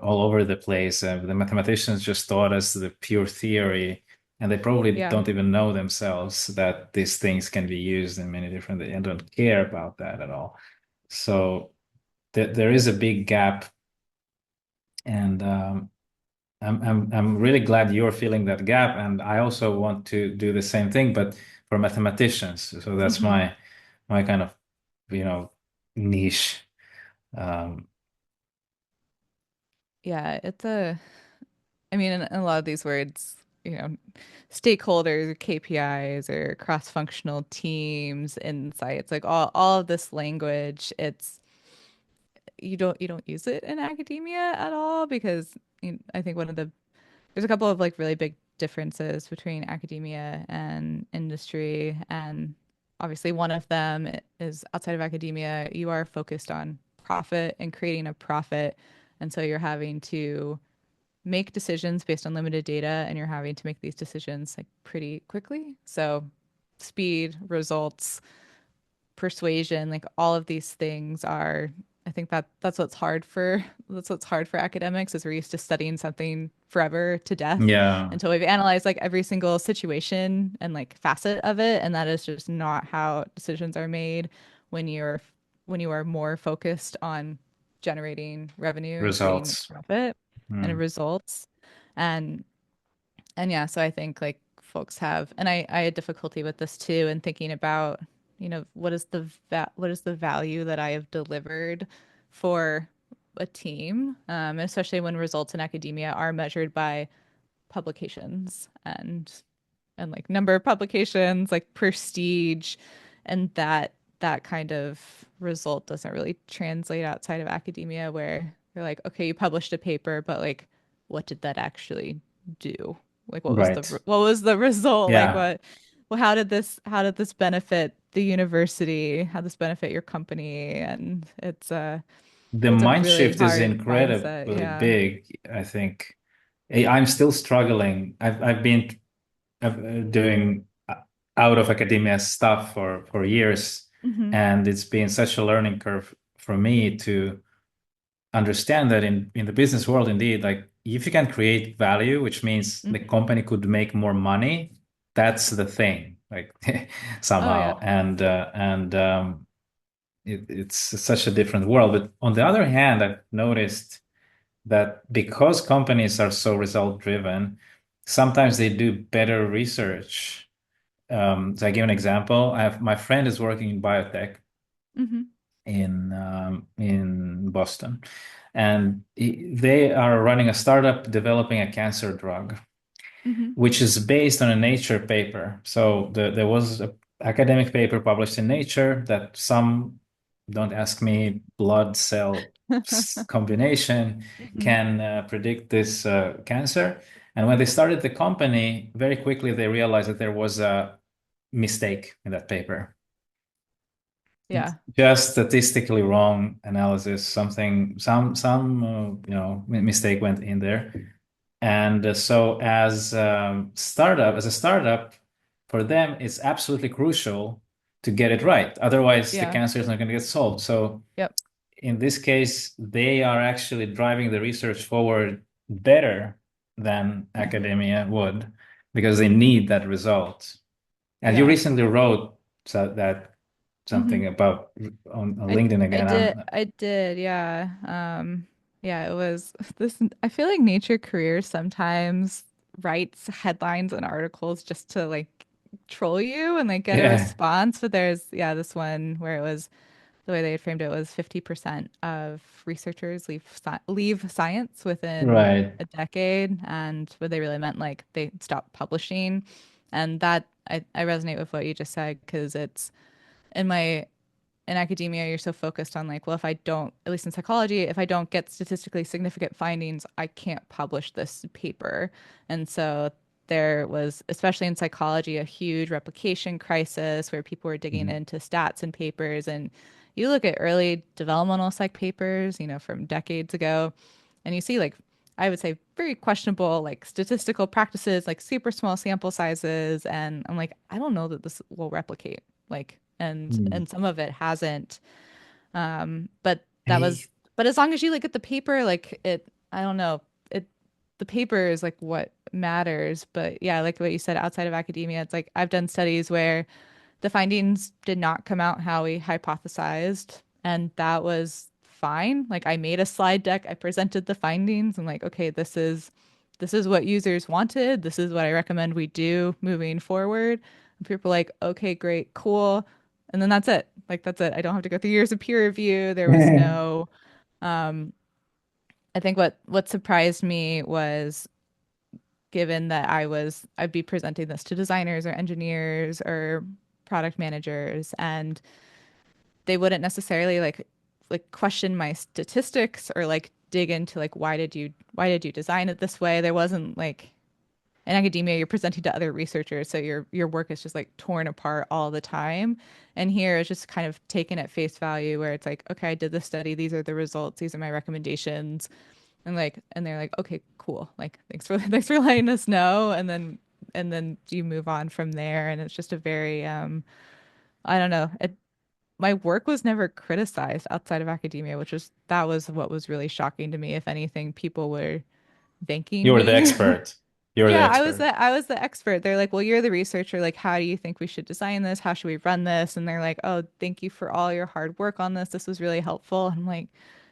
[SPEAKER 2] all over the place. The mathematicians just taught us the pure theory, and they probably
[SPEAKER 3] Yeah.
[SPEAKER 2] don't even know themselves that these things can be used in many different, and don't care about that at all. So there is a big gap, and I'm really glad you're feeling that gap, and I also want to do the same thing, but for mathematicians. So that's
[SPEAKER 3] Hmm.
[SPEAKER 2] my kind of, you know, niche. Um,
[SPEAKER 3] Yeah, I mean, in a lot of these words, stakeholders or KPIs or cross-functional teams, insights, like all of this language, you don't use it in academia at all because I think there's a couple of like really big differences between academia and industry, and obviously one of them is outside of academia, you are focused on profit and creating a profit, and so you're having to make decisions based on limited data, and you're having to make these decisions like pretty quickly. So speed, results, persuasion, like all of these things are, I think that's what's hard for academics is we're used to studying something forever to death
[SPEAKER 2] yeah,
[SPEAKER 3] until we've analyzed like every single situation and like facet of it, and that is just not how decisions are made when you are more focused on generating revenue and creating
[SPEAKER 2] results.
[SPEAKER 3] profit and
[SPEAKER 2] Mm.
[SPEAKER 3] results. And yeah, so I think like folks have, and I had difficulty with this too, and thinking about, what is the value that I have delivered for a team, and especially when results in academia are measured by publications and like number of publications, like prestige, and that kind of result doesn't really translate outside of academia, where you're like, okay, you published a paper, but like, what did that actually do? Like,
[SPEAKER 2] Right.
[SPEAKER 3] what was the result? Like,
[SPEAKER 2] Yeah.
[SPEAKER 3] well, how did this benefit the university? How did this benefit your company? And
[SPEAKER 2] The
[SPEAKER 3] it's a
[SPEAKER 2] mind
[SPEAKER 3] really
[SPEAKER 2] shift is
[SPEAKER 3] hard mindset.
[SPEAKER 2] incredibly
[SPEAKER 3] Yeah.
[SPEAKER 2] big, I think. I'm still struggling. I've been doing out of academia stuff for years,
[SPEAKER 3] Hmm.
[SPEAKER 2] and it's been such a learning curve for me to understand that in the business world, indeed, like if you can create value, which means the
[SPEAKER 3] Hmm.
[SPEAKER 2] company could make more money, that's the thing, like
[SPEAKER 3] Oh yeah.
[SPEAKER 2] somehow. And it's such a different world. But on the other hand, I've noticed that because companies are so result driven, sometimes they do better research. So I give an example. My friend is working in biotech
[SPEAKER 3] Hmm.
[SPEAKER 2] in Boston, and they are running a startup developing a cancer drug,
[SPEAKER 3] Hmm.
[SPEAKER 2] which is based on a Nature paper. So there was an academic paper published in Nature that some, don't ask me, blood cell combination
[SPEAKER 3] Hmm.
[SPEAKER 2] can predict this cancer. And when they started the company, very quickly they realized that there was a mistake in that paper.
[SPEAKER 3] Yeah.
[SPEAKER 2] Just statistically wrong analysis, some mistake went in there. And so as a startup, for them, it's absolutely crucial to get it right. Otherwise, the
[SPEAKER 3] Yeah.
[SPEAKER 2] cancer is not going to get solved. So
[SPEAKER 3] Yep.
[SPEAKER 2] in this case, they are actually driving the research forward better than
[SPEAKER 3] Hmm.
[SPEAKER 2] academia would because they need that result. And you
[SPEAKER 3] Yeah.
[SPEAKER 2] recently wrote that
[SPEAKER 3] Hmm.
[SPEAKER 2] something about on LinkedIn
[SPEAKER 3] I
[SPEAKER 2] again.
[SPEAKER 3] did. I did. Yeah. Yeah, it was this. I feel like Nature Careers sometimes writes headlines and articles just to like troll you and like get a
[SPEAKER 2] Yeah,
[SPEAKER 3] response. But there's, yeah, this one where it was the way they had framed it was 50% of researchers leave science within
[SPEAKER 2] Right.
[SPEAKER 3] a decade, and what they really meant like they stop publishing, and that I resonate with what you just said because it's in my in academia, you're so focused on like, well, if I don't, at least in psychology, if I don't get statistically significant findings, I can't publish this paper. And so there was, especially in psychology, a huge replication crisis where people were digging
[SPEAKER 2] Mhm.
[SPEAKER 3] into stats and papers. And you look at early developmental psych papers, from decades ago, and you see like, I would say very questionable like statistical practices, like super small sample sizes. And I'm like, I don't know that this will replicate. Like, and
[SPEAKER 2] Mm.
[SPEAKER 3] and some of it hasn't. But that
[SPEAKER 2] Hey.
[SPEAKER 3] was, but as long as you look at the paper, like I don't know, the paper is like what matters. But yeah, like what you said, outside of academia, it's like I've done studies where the findings did not come out how we hypothesized, and that was fine. Like I made a slide deck, I presented the findings, and like, okay, this is what users wanted. This is what I recommend we do moving forward. And people are like, okay, great, cool. And then that's it. Like that's it. I don't have to go through years of peer review. There was no I think what surprised me was given that I'd be presenting this to designers or engineers or product managers, and they wouldn't necessarily like question my statistics or like dig into like why did you design it this way. There wasn't like in academia you're presenting to other researchers, so your work is just like torn apart all the time. And here it's just kind of taken at face value where it's like, okay, I did this study, these are the results, these are my recommendations, and they're like, okay, cool, like thanks for letting us know, and then you move on from there. And it's just a very I don't know, my work was never criticized outside of academia, that was what was really shocking to me. If anything, people were
[SPEAKER 2] You
[SPEAKER 3] thanking
[SPEAKER 2] were the
[SPEAKER 3] me.
[SPEAKER 2] expert. You were the
[SPEAKER 3] Yeah,
[SPEAKER 2] expert.
[SPEAKER 3] I was the expert. They're like, "Well, you're the researcher. Like, how do you think we should design this? How should we run this?" And they're like, "Oh, thank you for all your hard work on this. This was really helpful." And I'm like,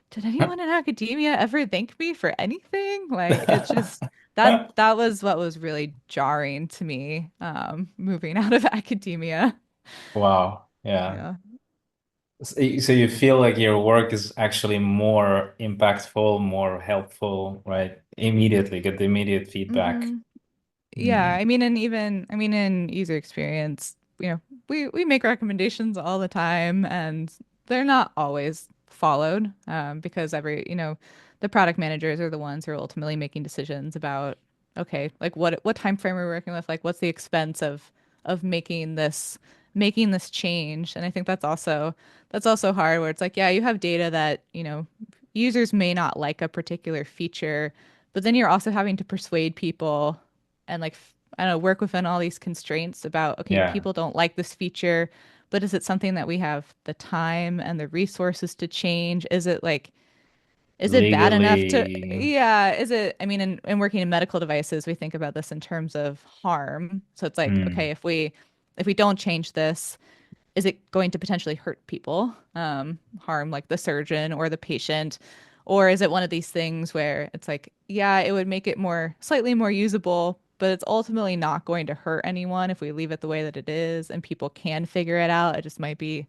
[SPEAKER 3] "Did anyone in academia ever thank me for anything?" Like, it's just that was what was really jarring to me, moving out of academia.
[SPEAKER 2] Wow. Yeah.
[SPEAKER 3] Yeah.
[SPEAKER 2] So you feel like your work is actually more impactful, more helpful, right? Immediately, get the immediate feedback.
[SPEAKER 3] hmm Yeah,
[SPEAKER 2] Mm.
[SPEAKER 3] I mean, in user experience, we make recommendations all the time, and they're not always followed, because the product managers are the ones who are ultimately making decisions about, okay, like what time frame we're working with, like what's the expense of making this change. And I think that's also hard, where it's like, yeah, you have data that, users may not like a particular feature, but then you're also having to persuade people and like I don't know, work within all these constraints about, okay,
[SPEAKER 2] Yeah.
[SPEAKER 3] people don't like this feature, but is it something that we have the time and the resources to change? Is it bad enough to,
[SPEAKER 2] Legally.
[SPEAKER 3] yeah, I mean, in working in medical devices, we think about this in terms of harm. So it's like,
[SPEAKER 2] Mm.
[SPEAKER 3] okay, if we don't change this, is it going to potentially hurt people, harm like the surgeon or the patient? Or is it one of these things where it's like, yeah, it would make it slightly more usable, but it's ultimately not going to hurt anyone if we leave it the way that it is and people can figure it out. It just might be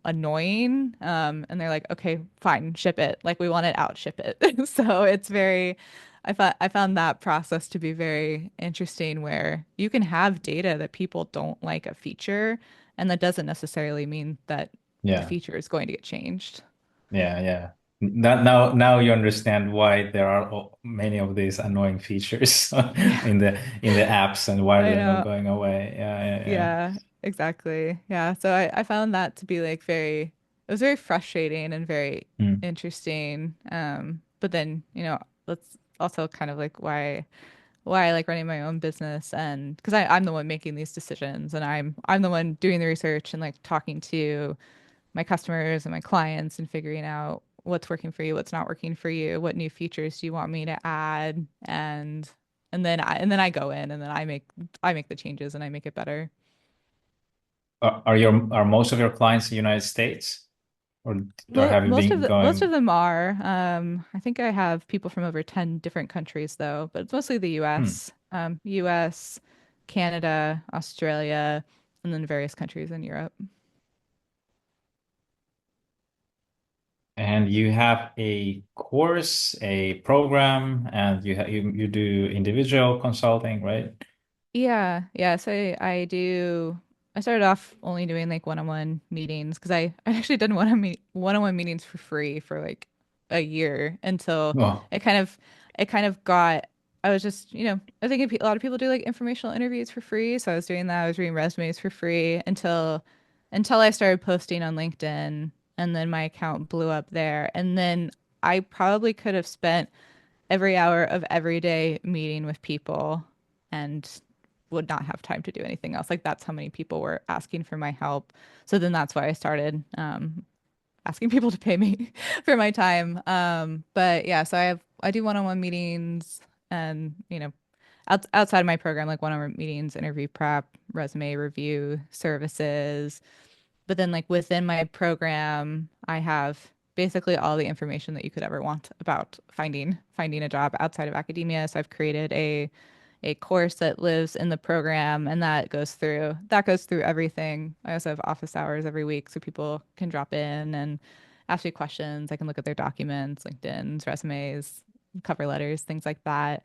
[SPEAKER 3] annoying. And they're like, okay, fine, ship it. Like we want it out, ship it. So I found that process to be very interesting, where you can have data that people don't like a feature, and that doesn't necessarily mean that the
[SPEAKER 2] Yeah.
[SPEAKER 3] feature is going to get changed.
[SPEAKER 2] Yeah. Yeah. Now you understand why there are many of these annoying features
[SPEAKER 3] Yeah,
[SPEAKER 2] in the apps and why
[SPEAKER 3] I
[SPEAKER 2] they're not
[SPEAKER 3] know.
[SPEAKER 2] going away. Yeah. Yeah. Yeah.
[SPEAKER 3] Yeah, exactly. Yeah. So I found that to be like it was very frustrating and very
[SPEAKER 2] Mm.
[SPEAKER 3] interesting. But then, that's also kind of like why I like running my own business, and because I'm the one making these decisions, and I'm the one doing the research and like talking to my customers and my clients and figuring out what's working for you, what's not working for you, what new features do you want me to add, and then I go in and then I make the changes and I make it better.
[SPEAKER 2] Are most of your clients in the United States, or
[SPEAKER 3] Mo
[SPEAKER 2] have you
[SPEAKER 3] most of
[SPEAKER 2] been
[SPEAKER 3] most of
[SPEAKER 2] going?
[SPEAKER 3] them are. I think I have people from over 10 different countries though, but it's mostly the
[SPEAKER 2] Hmm.
[SPEAKER 3] US, US, Canada, Australia, and then various countries in Europe.
[SPEAKER 2] And you have a course, a program, and you do individual consulting, right?
[SPEAKER 3] Yeah. So I started off only doing like one-on-one meetings because I actually did one-on-one meetings for free for like a year until
[SPEAKER 2] Oh,
[SPEAKER 3] it kind of it kind of got I was just, I think a lot of people do like informational interviews for free. So I was doing that. I was reading resumes for free until I started posting on LinkedIn, and then my account blew up there. And then I probably could have spent every hour of every day meeting with people and would not have time to do anything else. Like that's how many people were asking for my help. So then that's why I started asking people to pay me for my time. But yeah, so I do one-on-one meetings and outside of my program, like one-on-one meetings, interview prep, resume review, services. But then like within my program, I have basically all the information that you could ever want about finding a job outside of academia. So I've created a course that lives in the program, and that goes through everything. I also have office hours every week so people can drop in and ask me questions. I can look at their documents, LinkedIn's, resumes, cover letters, things like that.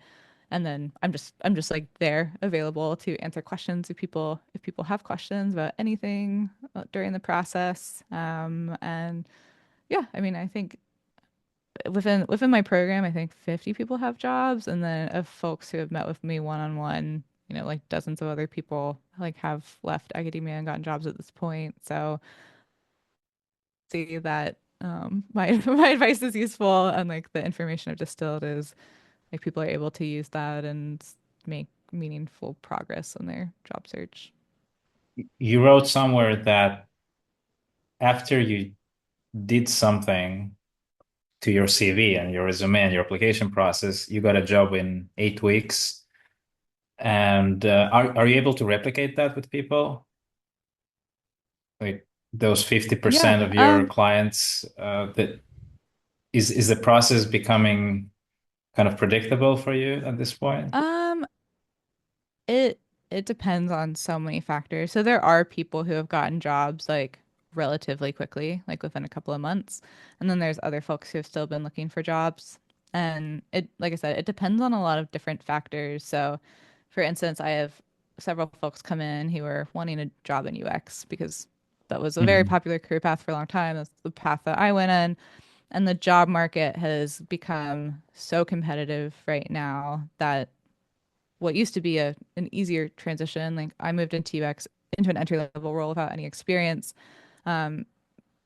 [SPEAKER 3] And then I'm just like there available to answer questions if people have questions about anything during the process. And yeah, I mean, I think within my program, I think 50 people have jobs, and then of folks who have met with me one on one, like dozens of other people like have left academia and gotten jobs at this point. So see that my my advice is useful, and like the information I've distilled is like people are able to use that and make meaningful progress on their job search.
[SPEAKER 2] you wrote somewhere that after you did something to your CV and your resume and your application process, you got a job in 8 weeks. And are you able to replicate that with people? Like those
[SPEAKER 3] Yeah.
[SPEAKER 2] 50% of your clients, that is the process becoming kind of predictable for you at this point?
[SPEAKER 3] Um, it it depends on so many factors. So there are people who have gotten jobs like relatively quickly, like within a couple of months. And then there's other folks who have still been looking for jobs. And like I said, it depends on a lot of different factors. So for instance, I have several folks come in who are wanting a job in UX because that was a very
[SPEAKER 2] Mhm.
[SPEAKER 3] popular career path for a long time. That's the path that I went in. And the job market has become so competitive right now that what used to be an easier transition, like I moved into UX into an entry level role without any experience. Um,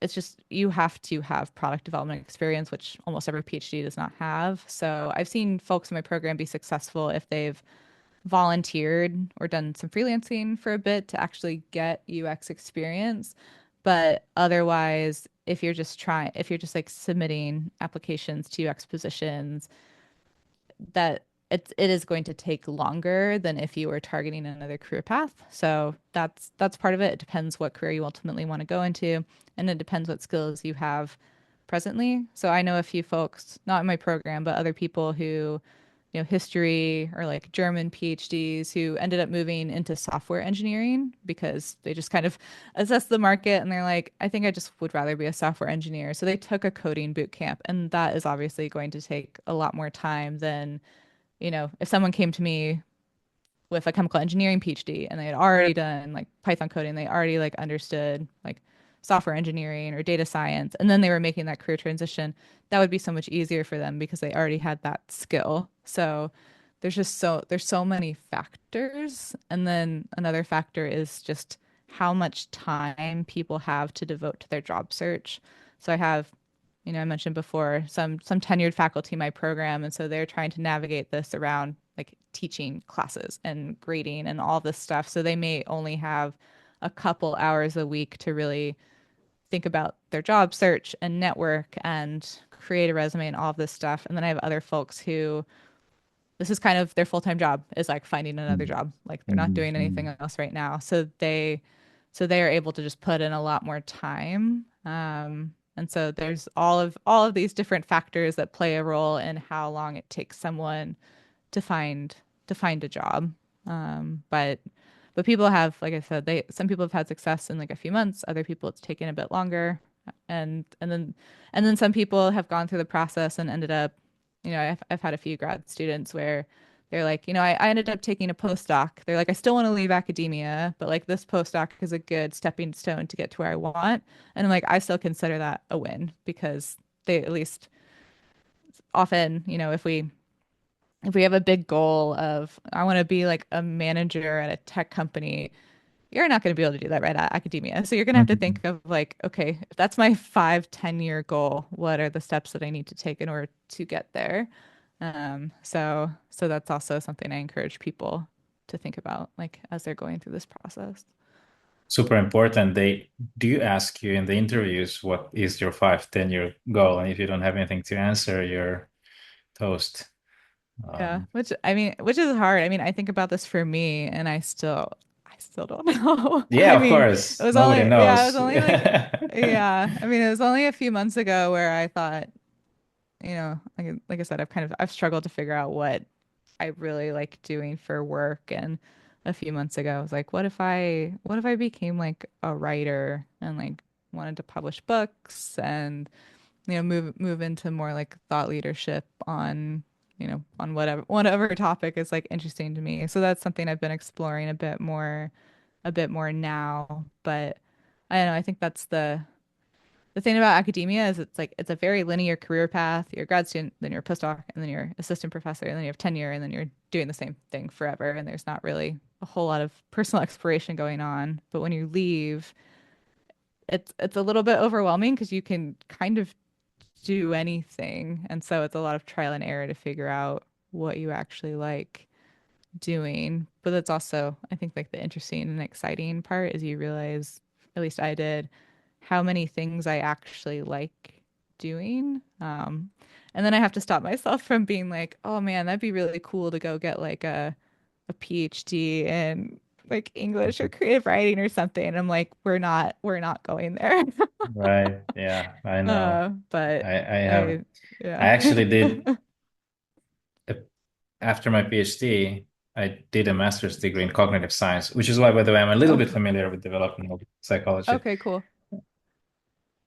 [SPEAKER 3] it's just you have to have product development experience, which almost every PhD does not have. So I've seen folks in my program be successful if they've volunteered or done some freelancing for a bit to actually get UX experience. But otherwise, if you're just like submitting applications to UX positions, that it is going to take longer than if you were targeting another career path. So that's part of it. It depends what career you ultimately want to go into, and it depends what skills you have presently. So I know a few folks, not in my program, but other people who, history or like German PhDs who ended up moving into software engineering because they just kind of assessed the market and they're like, I think I just would rather be a software engineer. So they took a coding boot camp, and that is obviously going to take a lot more time than, if someone came to me with a chemical engineering PhD and they had already done like Python coding, they already like understood like software engineering or data science, and then they were making that career transition, that would be so much easier for them because they already had that skill. So there's so many factors. And then another factor is just how much time people have to devote to their job search. So I have, I mentioned before some tenured faculty in my program, and so they're trying to navigate this around like teaching classes and grading and all this stuff. So they may only have a couple hours a week to really think about their job search and network and create a resume and all of this stuff. And then I have other folks who this is kind of their full-time job is like finding another
[SPEAKER 2] Mhm.
[SPEAKER 3] job. Like they're not doing anything
[SPEAKER 2] Mhm.
[SPEAKER 3] else right now. So they are able to just put in a lot more time. And so there's all of these different factors that play a role in how long it takes someone to find a job. But people have, like I said, they some people have had success in like a few months. Other people it's taken a bit longer. And then some people have gone through the process and ended up, I've had a few grad students where they're like, I ended up taking a postdoc. They're like, I still want to leave academia, but like this postdoc is a good stepping stone to get to where I want. And I'm like, I still consider that a win because they at least often, if we have a big goal of I want to be like a manager at a tech company, you're not going to be able to do that right at academia. So you're going to have to
[SPEAKER 2] Mhm.
[SPEAKER 3] think of like, okay, if that's my 5, 10 year goal, what are the steps that I need to take in order to get there? So that's also something I encourage people to think about, like as they're going through this process.
[SPEAKER 2] Super important. They do ask you in the interviews what is your 5, 10 year goal, and if you don't have anything to answer, you're toast.
[SPEAKER 3] Yeah,
[SPEAKER 2] Um,
[SPEAKER 3] which is hard. I mean, I think about this for me, and I still don't know.
[SPEAKER 2] yeah,
[SPEAKER 3] I
[SPEAKER 2] of
[SPEAKER 3] mean,
[SPEAKER 2] course. Nobody
[SPEAKER 3] it was
[SPEAKER 2] knows.
[SPEAKER 3] only like, yeah. I mean, it was only a few months ago where I thought, like I said, I've struggled to figure out what I really like doing for work. And a few months ago, I was like, what if I became like a writer and like wanted to publish books and move into more like thought leadership on whatever topic is like interesting to me. So that's something I've been exploring a bit more now. But I don't know, I think that's the thing about academia is it's like it's a very linear career path. You're a grad student, then you're a postdoc, and then you're assistant professor, and then you have tenure, and then you're doing the same thing forever. And there's not really a whole lot of personal exploration going on. But when you leave, it's a little bit overwhelming because you can kind of do anything. And so it's a lot of trial and error to figure out what you actually like doing. But that's also, I think, like the interesting and exciting part is you realize, at least I did, how many things I actually like doing. And then I have to stop myself from being like, oh man, that'd be really cool to go get like a PhD in like English or creative writing or something. And I'm like, we're not going there.
[SPEAKER 2] Right. Yeah, I know.
[SPEAKER 3] But
[SPEAKER 2] I have,
[SPEAKER 3] I,
[SPEAKER 2] I
[SPEAKER 3] yeah.
[SPEAKER 2] actually did, a- after my PhD, I did a master's degree in cognitive science, which is why, by the way, I'm a little
[SPEAKER 3] Oh,
[SPEAKER 2] bit familiar with developmental psychology.
[SPEAKER 3] okay, cool.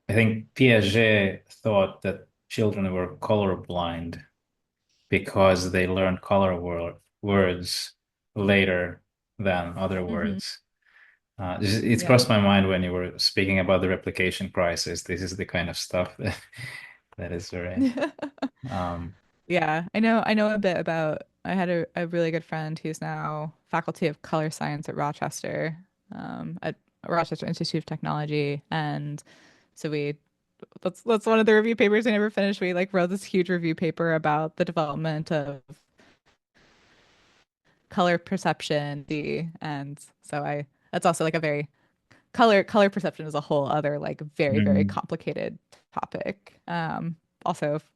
[SPEAKER 2] I think Piaget thought that children were colorblind because they learned words later than other
[SPEAKER 3] Hmm.
[SPEAKER 2] words. It
[SPEAKER 3] Yeah.
[SPEAKER 2] crossed my mind when you were speaking about the replication crisis. This is the kind of stuff that is very, um,
[SPEAKER 3] Yeah, I know a bit about I had a really good friend who's now faculty of color science at at Rochester Institute of Technology. And so that's one of the review papers I never finished. We like wrote this huge review paper about the development of color perception. And so I that's also like a very color perception is a whole other like very, very
[SPEAKER 2] mm,
[SPEAKER 3] complicated topic.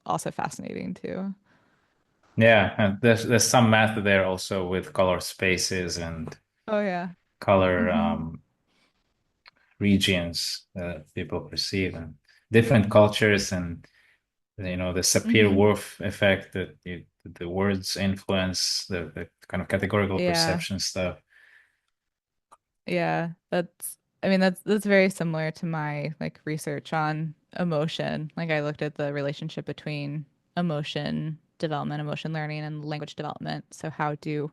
[SPEAKER 3] Also fascinating too.
[SPEAKER 2] yeah, and there's some math there also with color spaces and
[SPEAKER 3] Oh yeah.
[SPEAKER 2] color
[SPEAKER 3] Hmm.
[SPEAKER 2] regions that people perceive and different cultures and the
[SPEAKER 3] Hmm.
[SPEAKER 2] Sapir-Whorf effect that the words influence the kind of categorical
[SPEAKER 3] Yeah.
[SPEAKER 2] perception stuff.
[SPEAKER 3] Yeah. I mean, that's very similar to my like research on emotion. Like I looked at the relationship between emotion development, emotion learning, and language development. So how do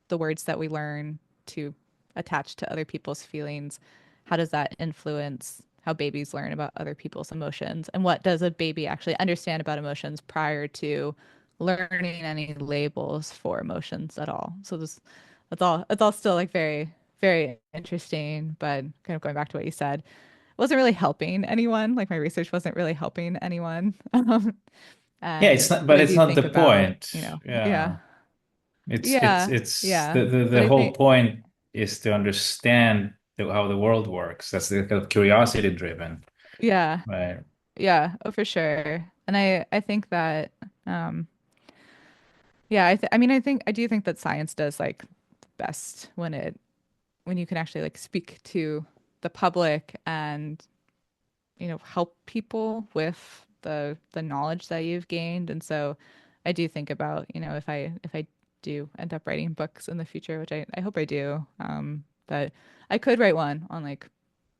[SPEAKER 3] the words that we learn to attach to other people's feelings, how does that influence how babies learn about other people's emotions? And what does a baby actually understand about emotions prior to learning any labels for emotions at all? So that's all still like very, very interesting, but kind of going back to what you said, it wasn't really helping anyone. Like my research wasn't really helping anyone.
[SPEAKER 2] Yeah,
[SPEAKER 3] And
[SPEAKER 2] it's not,
[SPEAKER 3] but
[SPEAKER 2] but
[SPEAKER 3] I
[SPEAKER 2] it's
[SPEAKER 3] do
[SPEAKER 2] not the
[SPEAKER 3] think about,
[SPEAKER 2] point. Yeah,
[SPEAKER 3] yeah,
[SPEAKER 2] it's
[SPEAKER 3] yeah. But
[SPEAKER 2] the
[SPEAKER 3] I
[SPEAKER 2] whole
[SPEAKER 3] think,
[SPEAKER 2] point is to understand how the world works. That's the kind of curiosity driven,
[SPEAKER 3] yeah,
[SPEAKER 2] right?
[SPEAKER 3] yeah, oh, for sure. And I think that, um, yeah, I do think that science does like best when you can actually like speak to the public and help people with the knowledge that you've gained. And so I do think about, if I do end up writing books in the future, which I hope I do, that I could write one on like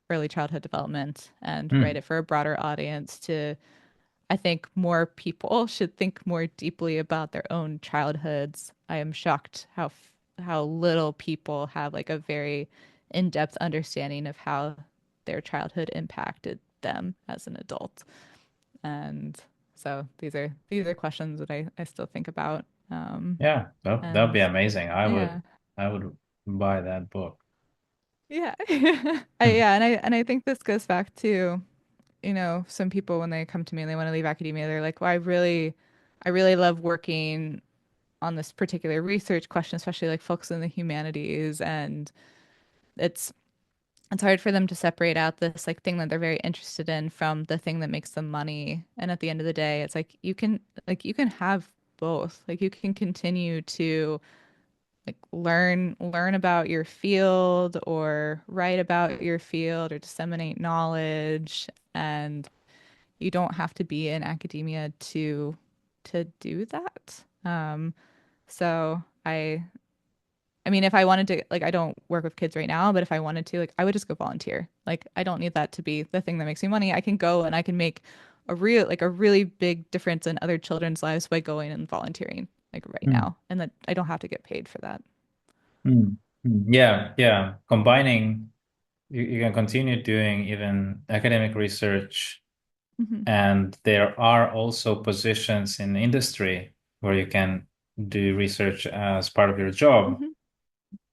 [SPEAKER 3] early childhood development and write
[SPEAKER 2] Hmm.
[SPEAKER 3] it for a broader audience to I think more people should think more deeply about their own childhoods. I am shocked how little people have like a very in-depth understanding of how their childhood impacted them as an adult. And so these are questions that I still think about.
[SPEAKER 2] Yeah, that'd
[SPEAKER 3] And
[SPEAKER 2] be amazing.
[SPEAKER 3] yeah.
[SPEAKER 2] I would buy that book.
[SPEAKER 3] Yeah.
[SPEAKER 2] Hmm.
[SPEAKER 3] And I think this goes back to, some people when they come to me and they want to leave academia, they're like, well, I really love working on this particular research question, especially like folks in the humanities. And it's it's hard for them to separate out this like thing that they're very interested in from the thing that makes them money. And at the end of the day, it's like you can have both. Like you can continue to like learn about your field or write about your field or disseminate knowledge, and you don't have to be in academia to do that. So I mean, if I wanted to, like, I don't work with kids right now, but if I wanted to, like, I would just go volunteer. Like, I don't need that to be the thing that makes me money. I can go and I can make a really big difference in other children's lives by going and volunteering, like right
[SPEAKER 2] Hmm.
[SPEAKER 3] now, and that I don't have to get paid for that.
[SPEAKER 2] Hmm. Hmm. Yeah, yeah. Combining, you can continue doing even academic research,
[SPEAKER 3] Hmm.
[SPEAKER 2] and there are also positions in industry where you can do research as part of your job,
[SPEAKER 3] Hmm.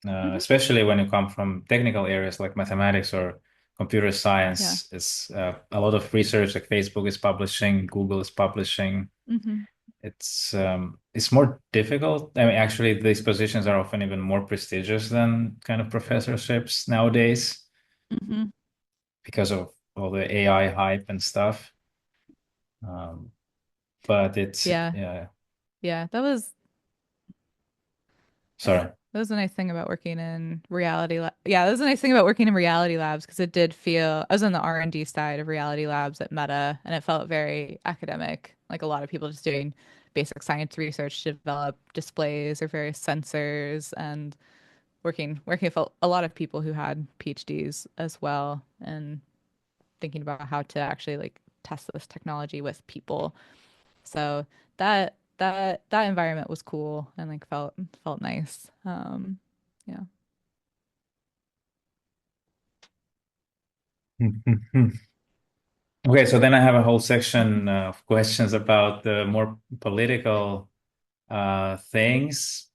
[SPEAKER 3] Hmm.
[SPEAKER 2] especially when you come from technical areas like mathematics or computer
[SPEAKER 3] Yeah.
[SPEAKER 2] science. Is a lot of research like Facebook is publishing, Google is publishing.
[SPEAKER 3] Hmm.
[SPEAKER 2] It's more difficult. I mean, actually, these positions are often even more prestigious than kind of professorships nowadays
[SPEAKER 3] Hmm.
[SPEAKER 2] because of all the AI hype and stuff. Um, but it's
[SPEAKER 3] Yeah.
[SPEAKER 2] yeah,
[SPEAKER 3] Yeah.
[SPEAKER 2] sorry.
[SPEAKER 3] That was a nice thing about working in reality lab. Yeah, that was a nice thing about working in reality labs because it did feel I was on the R&D side of reality labs at Meta, and it felt very academic, like a lot of people just doing basic science research to develop displays or various sensors, and working with a lot of people who had PhDs as well, and thinking about how to actually like test this technology with people. So that environment was cool and like felt nice. Yeah.
[SPEAKER 2] Okay, so then I have a whole section of questions about the more political things.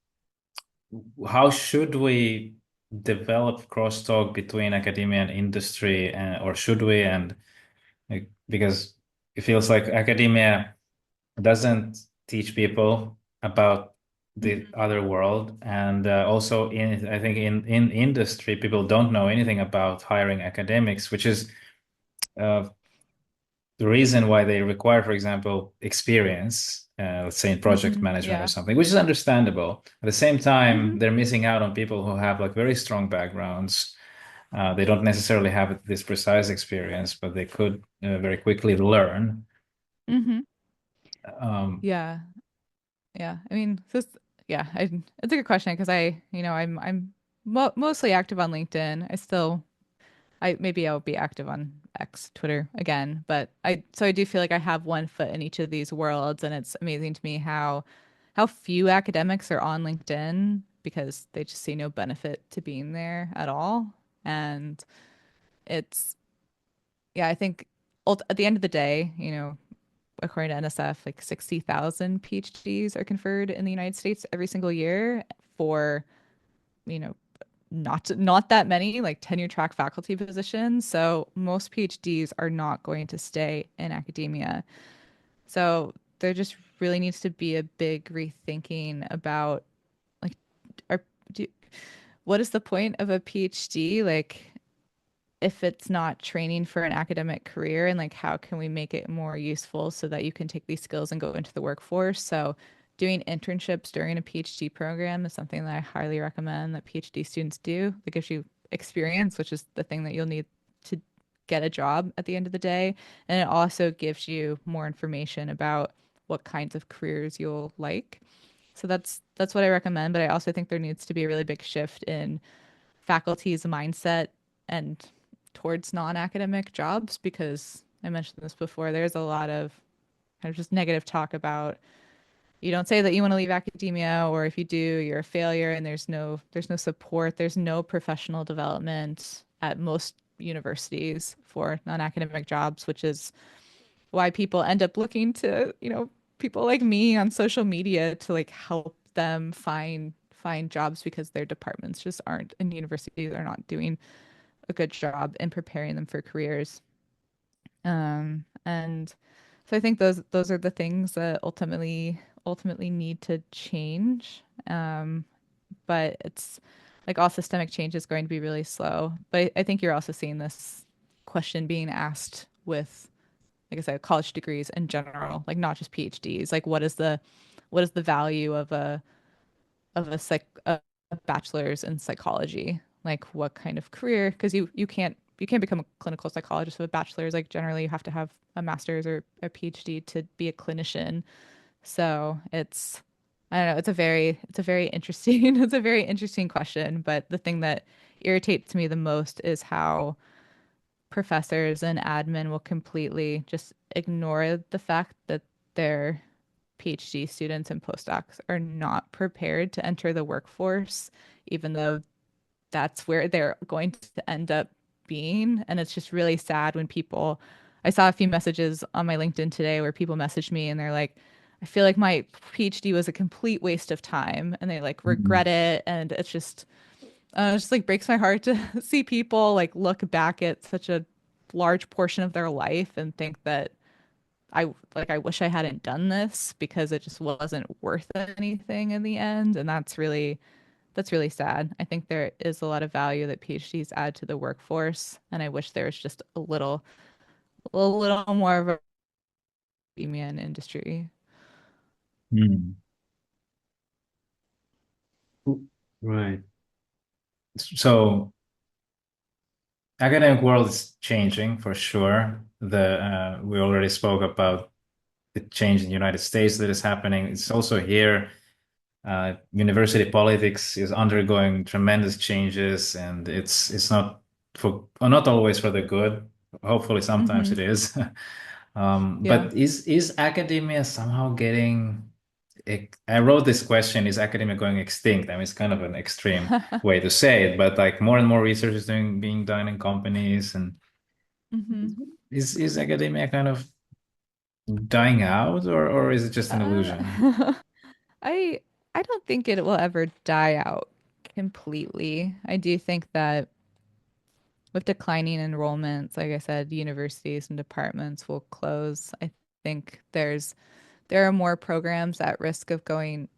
[SPEAKER 2] How should we develop crosstalk between academia and industry, or should we? And like, because it feels like academia doesn't teach people about the
[SPEAKER 3] Hmm.
[SPEAKER 2] other world, and also in I think in industry, people don't know anything about hiring academics, which is uh, the reason why they require, for example, experience, let's say in project
[SPEAKER 3] Hmm.
[SPEAKER 2] management or
[SPEAKER 3] Yeah.
[SPEAKER 2] something, which is understandable. At the same time,
[SPEAKER 3] Hmm.
[SPEAKER 2] they're missing out on people who have like very strong backgrounds. They don't necessarily have this precise experience, but they could very quickly learn.
[SPEAKER 3] Hmm.
[SPEAKER 2] Um,
[SPEAKER 3] Yeah. Yeah. I mean, it's a good question because I'm mostly active on LinkedIn. I maybe I'll be active on X, Twitter again, but I do feel like I have one foot in each of these worlds, and it's amazing to me how few academics are on LinkedIn because they just see no benefit to being there at all. And it's yeah, I think at the end of the day, according to NSF, like 60,000 PhDs are conferred in the United States every single year for, you know, not that many like tenure track faculty positions. So most PhDs are not going to stay in academia. So there just really needs to be a big rethinking about like are do, what is the point of a PhD? Like if it's not training for an academic career, and like how can we make it more useful so that you can take these skills and go into the workforce. So doing internships during a PhD program is something that I highly recommend that PhD students do. It gives you experience, which is the thing that you'll need to get a job at the end of the day, and it also gives you more information about what kinds of careers you'll like. So that's what I recommend, but I also think there needs to be a really big shift in faculty's mindset and towards non-academic jobs, because I mentioned this before, there's a lot of kind of just negative talk about you don't say that you want to leave academia, or if you do, you're a failure, and there's no support, there's no professional development at most universities for non-academic jobs, which is why people end up looking to, people like me on social media to like help them find jobs, because their departments just aren't, and universities are not doing a good job in preparing them for careers. And so I think those are the things that ultimately need to change. But it's like all systemic change is going to be really slow. But I think you're also seeing this question being asked with, like I said, college degrees in general, like not just PhDs. Like what is the value of a bachelor's in psychology? Like what kind of career? Because you can't become a clinical psychologist with a bachelor's. Like generally you have to have a master's or a PhD to be a clinician. So it's, I don't know, it's a very interesting it's a very interesting question. But the thing that irritates me the most is how professors and admin will completely just ignore the fact that their PhD students and postdocs are not prepared to enter the workforce, even though that's where they're going to end up being. And it's just really sad when I saw a few messages on my LinkedIn today where people messaged me and they're like, I feel like my PhD was a complete waste of time, and they like regret it. And it just like breaks my heart to see people like look back at such a large portion of their life and think that I wish I hadn't done this, because it just wasn't worth anything in the end. And that's really sad. I think there is a lot of value that PhDs add to the workforce, and I wish there was just a little more of a academia and industry.
[SPEAKER 2] Mm.
[SPEAKER 4] Right.
[SPEAKER 2] So academic world is changing for sure. We already spoke about the change in the United States that is happening. It's also here. University politics is undergoing tremendous changes, and it's not always for the good. Hopefully, sometimes
[SPEAKER 3] Hmm.
[SPEAKER 2] it is.
[SPEAKER 3] Yeah.
[SPEAKER 2] But is academia somehow getting? I wrote this question: is academia going extinct? I mean, it's kind of an extreme way to say it, but like more and more research is being done in companies, and
[SPEAKER 3] Hmm.
[SPEAKER 2] is academia kind of dying out, or is it just an illusion?
[SPEAKER 3] Uh, I I don't think it will ever die out completely. I do think that with declining enrollments, like I said, universities and departments will close. I think there are more programs at risk of going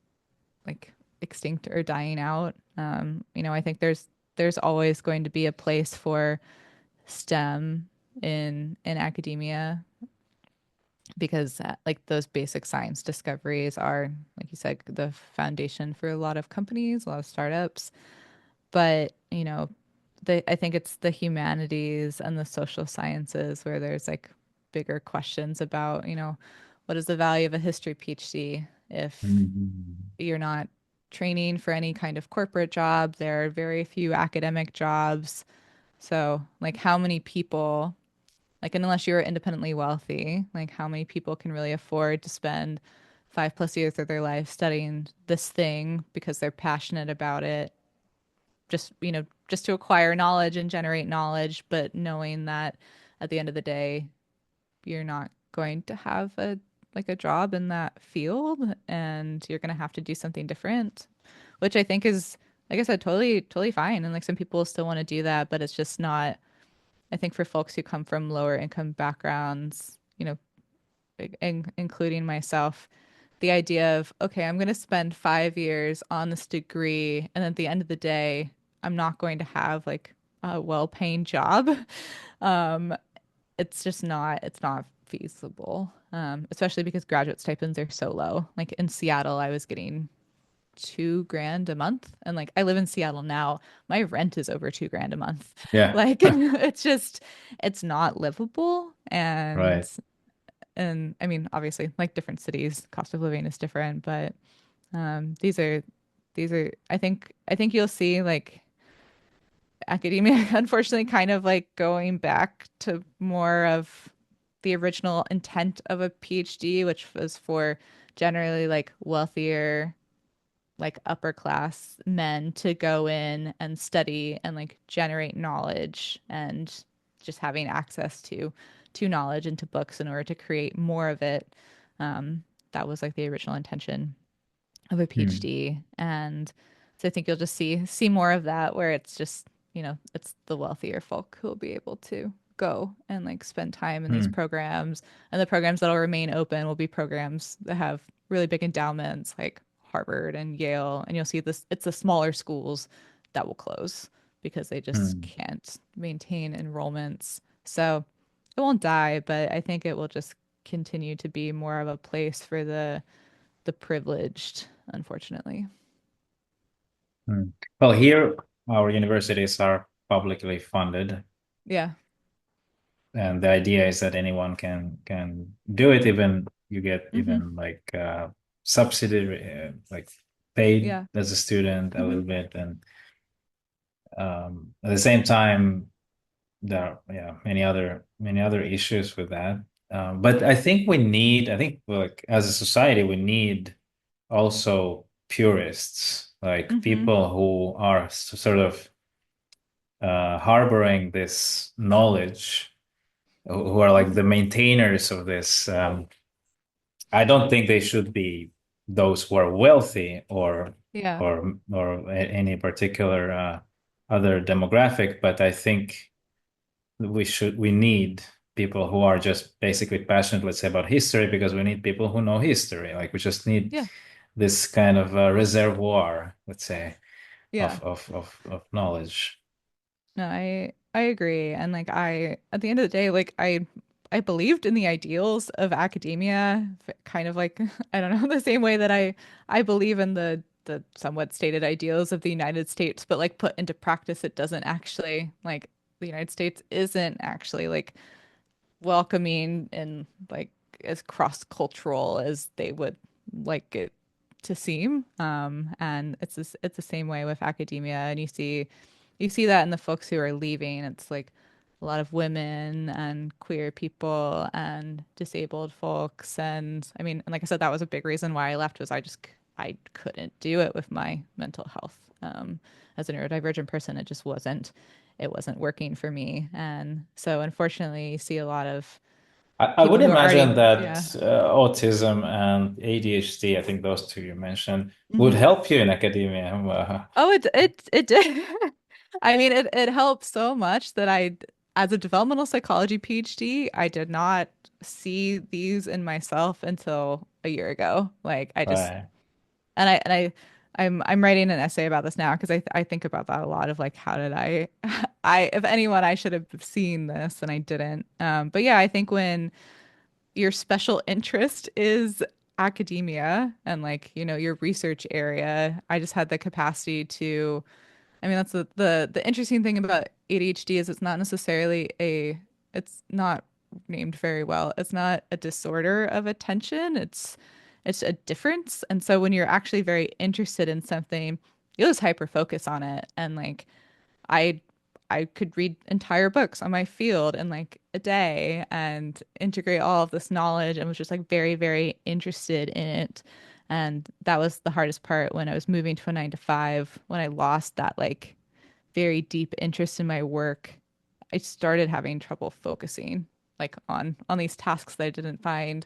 [SPEAKER 3] like extinct or dying out. I think there's always going to be a place for STEM in academia, because like those basic science discoveries are, like you said, the foundation for a lot of companies, a lot of startups. But I think it's the humanities and the social sciences where there's like bigger questions about, what is the value of a history PhD if
[SPEAKER 2] Mhm.
[SPEAKER 3] you're not training for any kind of corporate job? There are very few academic jobs. So, like, how many people, like, unless you're independently wealthy, like, how many people can really afford to spend 5+ years of their life studying this thing because they're passionate about it, just to acquire knowledge and generate knowledge, but knowing that at the end of the day, you're not going to have a job in that field, and you're going to have to do something different, which I think is, like I said, totally totally fine. And like some people still want to do that, but it's just not, I think for folks who come from lower income backgrounds, including myself, the idea of, okay, I'm going to spend 5 years on this degree, and at the end of the day, I'm not going to have like a well-paying job. Um, it's not feasible, especially because graduate stipends are so low. Like in Seattle, I was getting 2 grand a month, and like I live in Seattle now, my rent is over 2 grand a month.
[SPEAKER 2] Yeah,
[SPEAKER 3] Like it's not livable. and
[SPEAKER 2] right.
[SPEAKER 3] and I mean, obviously, like different cities, cost of living is different, but these are I think you'll see like academia, unfortunately, kind of like going back to more of the original intent of a PhD, which was for generally like wealthier, like upper class men to go in and study and like generate knowledge and just having access to knowledge and to books in order to create more of it. That was like the original intention of a
[SPEAKER 2] Hmm.
[SPEAKER 3] PhD. And so I think you'll just see more of that where it's just, it's the wealthier folk who will be able to go and like spend time in these
[SPEAKER 2] Hmm.
[SPEAKER 3] programs. And the programs that'll remain open will be programs that have really big endowments like Harvard and Yale. And you'll see this, it's the smaller schools that will close because they just
[SPEAKER 2] Hmm.
[SPEAKER 3] can't maintain enrollments. So it won't die, but I think it will just continue to be more of a place for the privileged, unfortunately.
[SPEAKER 2] Hmm. Well, here our universities are publicly funded,
[SPEAKER 3] Yeah.
[SPEAKER 2] and the idea is that anyone can do it. Even you get
[SPEAKER 3] Hmm.
[SPEAKER 2] even like subsidy, like paid
[SPEAKER 3] Yeah.
[SPEAKER 2] as a student a
[SPEAKER 3] Hmm.
[SPEAKER 2] little bit, and at the same time there are many other issues with that. But I think like as a society we need also purists, like
[SPEAKER 3] Hmm.
[SPEAKER 2] people who are sort of harboring this knowledge, who are like
[SPEAKER 3] Hmm.
[SPEAKER 2] the maintainers of this. I don't think they should be those who are wealthy
[SPEAKER 3] Yeah.
[SPEAKER 2] or any particular other demographic, but I think we need people who are just basically passionate, let's say, about history, because we need people who know history. Like we just need
[SPEAKER 3] Yeah.
[SPEAKER 2] this kind of reservoir, let's say,
[SPEAKER 3] Yeah.
[SPEAKER 2] of knowledge.
[SPEAKER 3] No, I agree. And like I at the end of the day, like I believed in the ideals of academia, kind of like I don't know, the same way that I believe in the somewhat stated ideals of the United States, but like put into practice it doesn't actually like the United States isn't actually like welcoming and like as cross-cultural as they would like it to seem. And it's the same way with academia, and you see that in the folks who are leaving. It's like a lot of women and queer people and disabled folks. And I mean, and like I said, that was a big reason why I left was I couldn't do it with my mental health. As a neurodivergent person, it wasn't working for me. And so unfortunately, you see a lot of
[SPEAKER 2] I
[SPEAKER 3] people
[SPEAKER 2] would
[SPEAKER 3] who are
[SPEAKER 2] imagine
[SPEAKER 3] already,
[SPEAKER 2] that
[SPEAKER 3] yeah.
[SPEAKER 2] autism and ADHD, I think those two you mentioned, would
[SPEAKER 3] Hmm.
[SPEAKER 2] help you in academia.
[SPEAKER 3] Oh, it did. I mean, it helped so much that as a developmental psychology PhD, I did not see these in myself until a year ago. Like I just
[SPEAKER 2] Right.
[SPEAKER 3] I'm writing an essay about this now because I think about that a lot of like how did I I if anyone I should have seen this and I didn't. But yeah, I think when your special interest is academia and like, your research area, I just had the capacity to, I mean, that's the interesting thing about ADHD is it's not named very well. It's not a disorder of attention. It's a difference. And so when you're actually very interested in something, you'll just hyper focus on it. And like I I could read entire books on my field in like a day and integrate all of this knowledge and was just like very, very interested in it. And that was the hardest part when I was moving to a 9 to 5, when I lost that like very deep interest in my work. I started having trouble focusing like on these tasks that I didn't find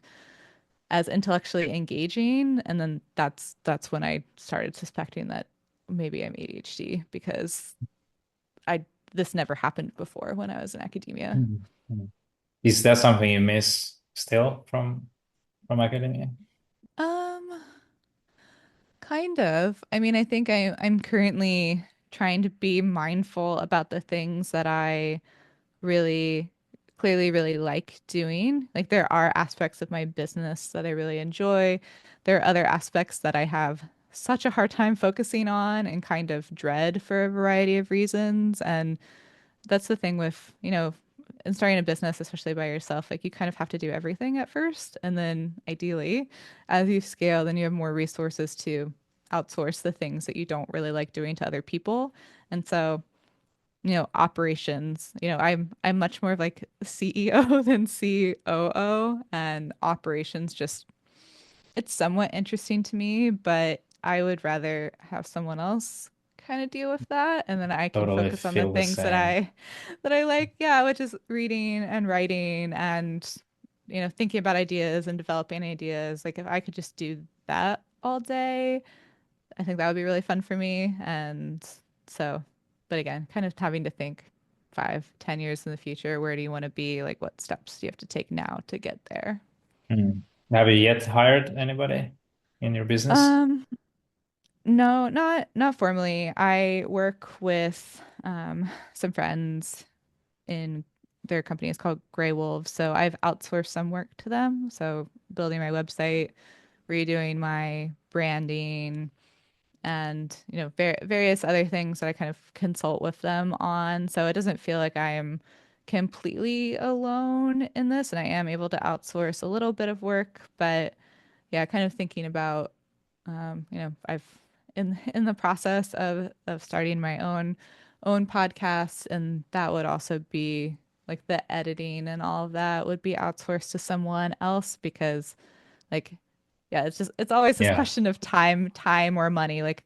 [SPEAKER 3] as intellectually engaging. And then that's when I started suspecting that maybe I'm ADHD because I this never happened before when I was in academia.
[SPEAKER 2] Mhm. Mhm. Is that something you miss still from academia?
[SPEAKER 3] Um, kind of. I mean, I think I'm currently trying to be mindful about the things that I really clearly really like doing. Like there are aspects of my business that I really enjoy. There are other aspects that I have such a hard time focusing on and kind of dread for a variety of reasons. And that's the thing with, in starting a business, especially by yourself, like you kind of have to do everything at first. And then ideally, as you scale, then you have more resources to outsource the things that you don't really like doing to other people. And so operations. I'm much more of like CEO than COO, and operations just it's somewhat interesting to me, but I would rather have someone else kind of deal with that, and then I can
[SPEAKER 2] Totally
[SPEAKER 3] focus on the
[SPEAKER 2] feel the
[SPEAKER 3] things that
[SPEAKER 2] same.
[SPEAKER 3] I like, yeah, which is reading and writing and thinking about ideas and developing ideas. Like if I could just do that all day, I think that would be really fun for me. And so, but again, kind of having to think 5, 10 years in the future, where do you want to be? Like what steps do you have to take now to get there?
[SPEAKER 2] Hmm. Have you yet hired anybody in your business?
[SPEAKER 3] Um, No, not formally. I work with some friends in their company is called Gray Wolves. So I've outsourced some work to them. So building my website, redoing my branding, and various other things that I kind of consult with them on. So it doesn't feel like I am completely alone in this, and I am able to outsource a little bit of work. But yeah, kind of thinking about I've in the process of starting my own podcast, and that would also be like the editing and all of that would be outsourced to someone else because like yeah, it's always this
[SPEAKER 2] Yeah.
[SPEAKER 3] question of time or money. Like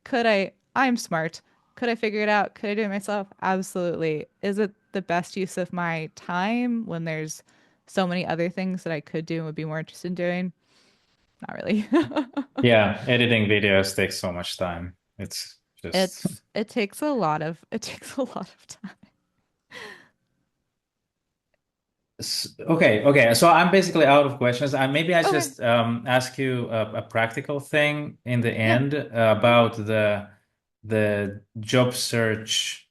[SPEAKER 3] I'm smart. Could I figure it out? Could I do it myself? Absolutely. Is it the best use of my time when there's so many other things that I could do and would be more interested in doing? Not really.
[SPEAKER 2] Yeah, editing videos takes so much time. It's just
[SPEAKER 3] It takes a lot of time.
[SPEAKER 2] Okay. So I'm basically out of questions. Maybe I
[SPEAKER 3] Okay.
[SPEAKER 2] just ask you a practical thing in the
[SPEAKER 3] Yeah.
[SPEAKER 2] end about the job search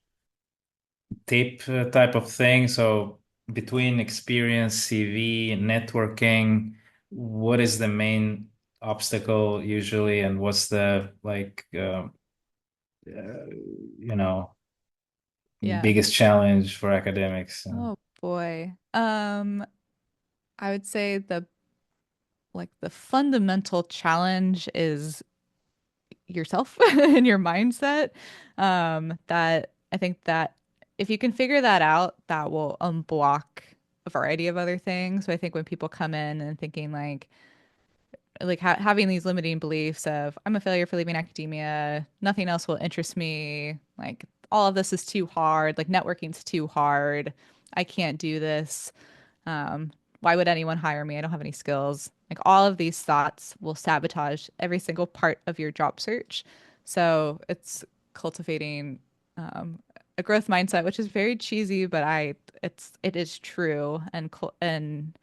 [SPEAKER 2] tip type of thing. So between experience, CV, networking, what is the main obstacle usually, and what's the you know,
[SPEAKER 3] Yeah.
[SPEAKER 2] biggest challenge for academics?
[SPEAKER 3] Oh boy. I would say the fundamental challenge is yourself and your mindset. That I think that if you can figure that out, that will unblock a variety of other things. So I think when people come in and thinking having these limiting beliefs of I'm a failure for leaving academia, nothing else will interest me, like all of this is too hard, like networking's too hard, I can't do this. Um, why would anyone hire me? I don't have any skills. Like all of these thoughts will sabotage every single part of your job search. So it's cultivating a growth mindset, which is very cheesy, but it is true, and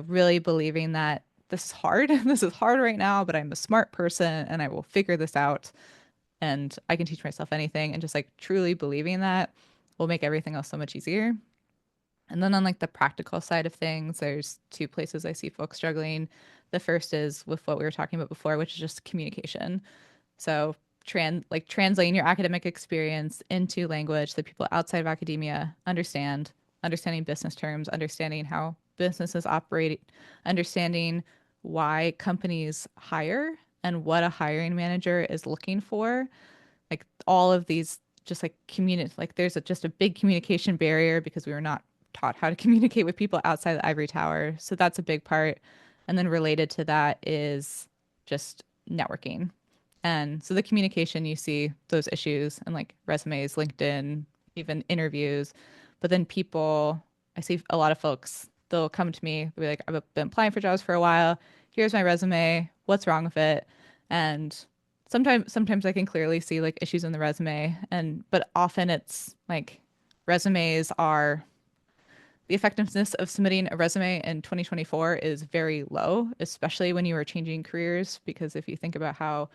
[SPEAKER 3] really believing that this is hard. This is hard right now, but I'm a smart person and I will figure this out and I can teach myself anything. And just like truly believing that will make everything else so much easier. And then on like the practical side of things, there's two places I see folks struggling. The first is with what we were talking about before, which is just communication. So translating your academic experience into language that people outside of academia understand, understanding business terms, understanding how businesses operate, understanding why companies hire and what a hiring manager is looking for. Like all of these just like like there's just a big communication barrier because we were not taught how to communicate with people outside the ivory tower. So that's a big part. And then related to that is just networking. And so the communication, you see those issues and like resumes, LinkedIn, even interviews. But then I see a lot of folks, they'll come to me, they'll be like, I've been applying for jobs for a while. Here's my resume. What's wrong with it? And sometimes I can clearly see like issues in the resume. But often it's like resumes are the effectiveness of submitting a resume in 2024 is very low, especially when you are changing careers. Because if you think about how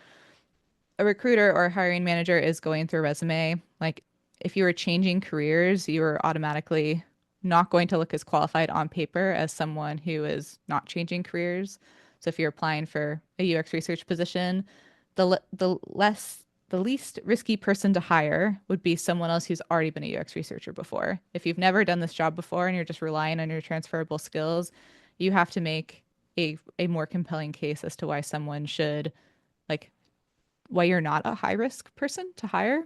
[SPEAKER 3] a recruiter or a hiring manager is going through a resume, like if you are changing careers, you are automatically not going to look as qualified on paper as someone who is not changing careers. So if you're applying for a UX research position, the least risky person to hire would be someone else who's already been a UX researcher before. If you've never done this job before and you're just relying on your transferable skills, you have to make a more compelling case as to why someone should like why you're not a high risk person to hire.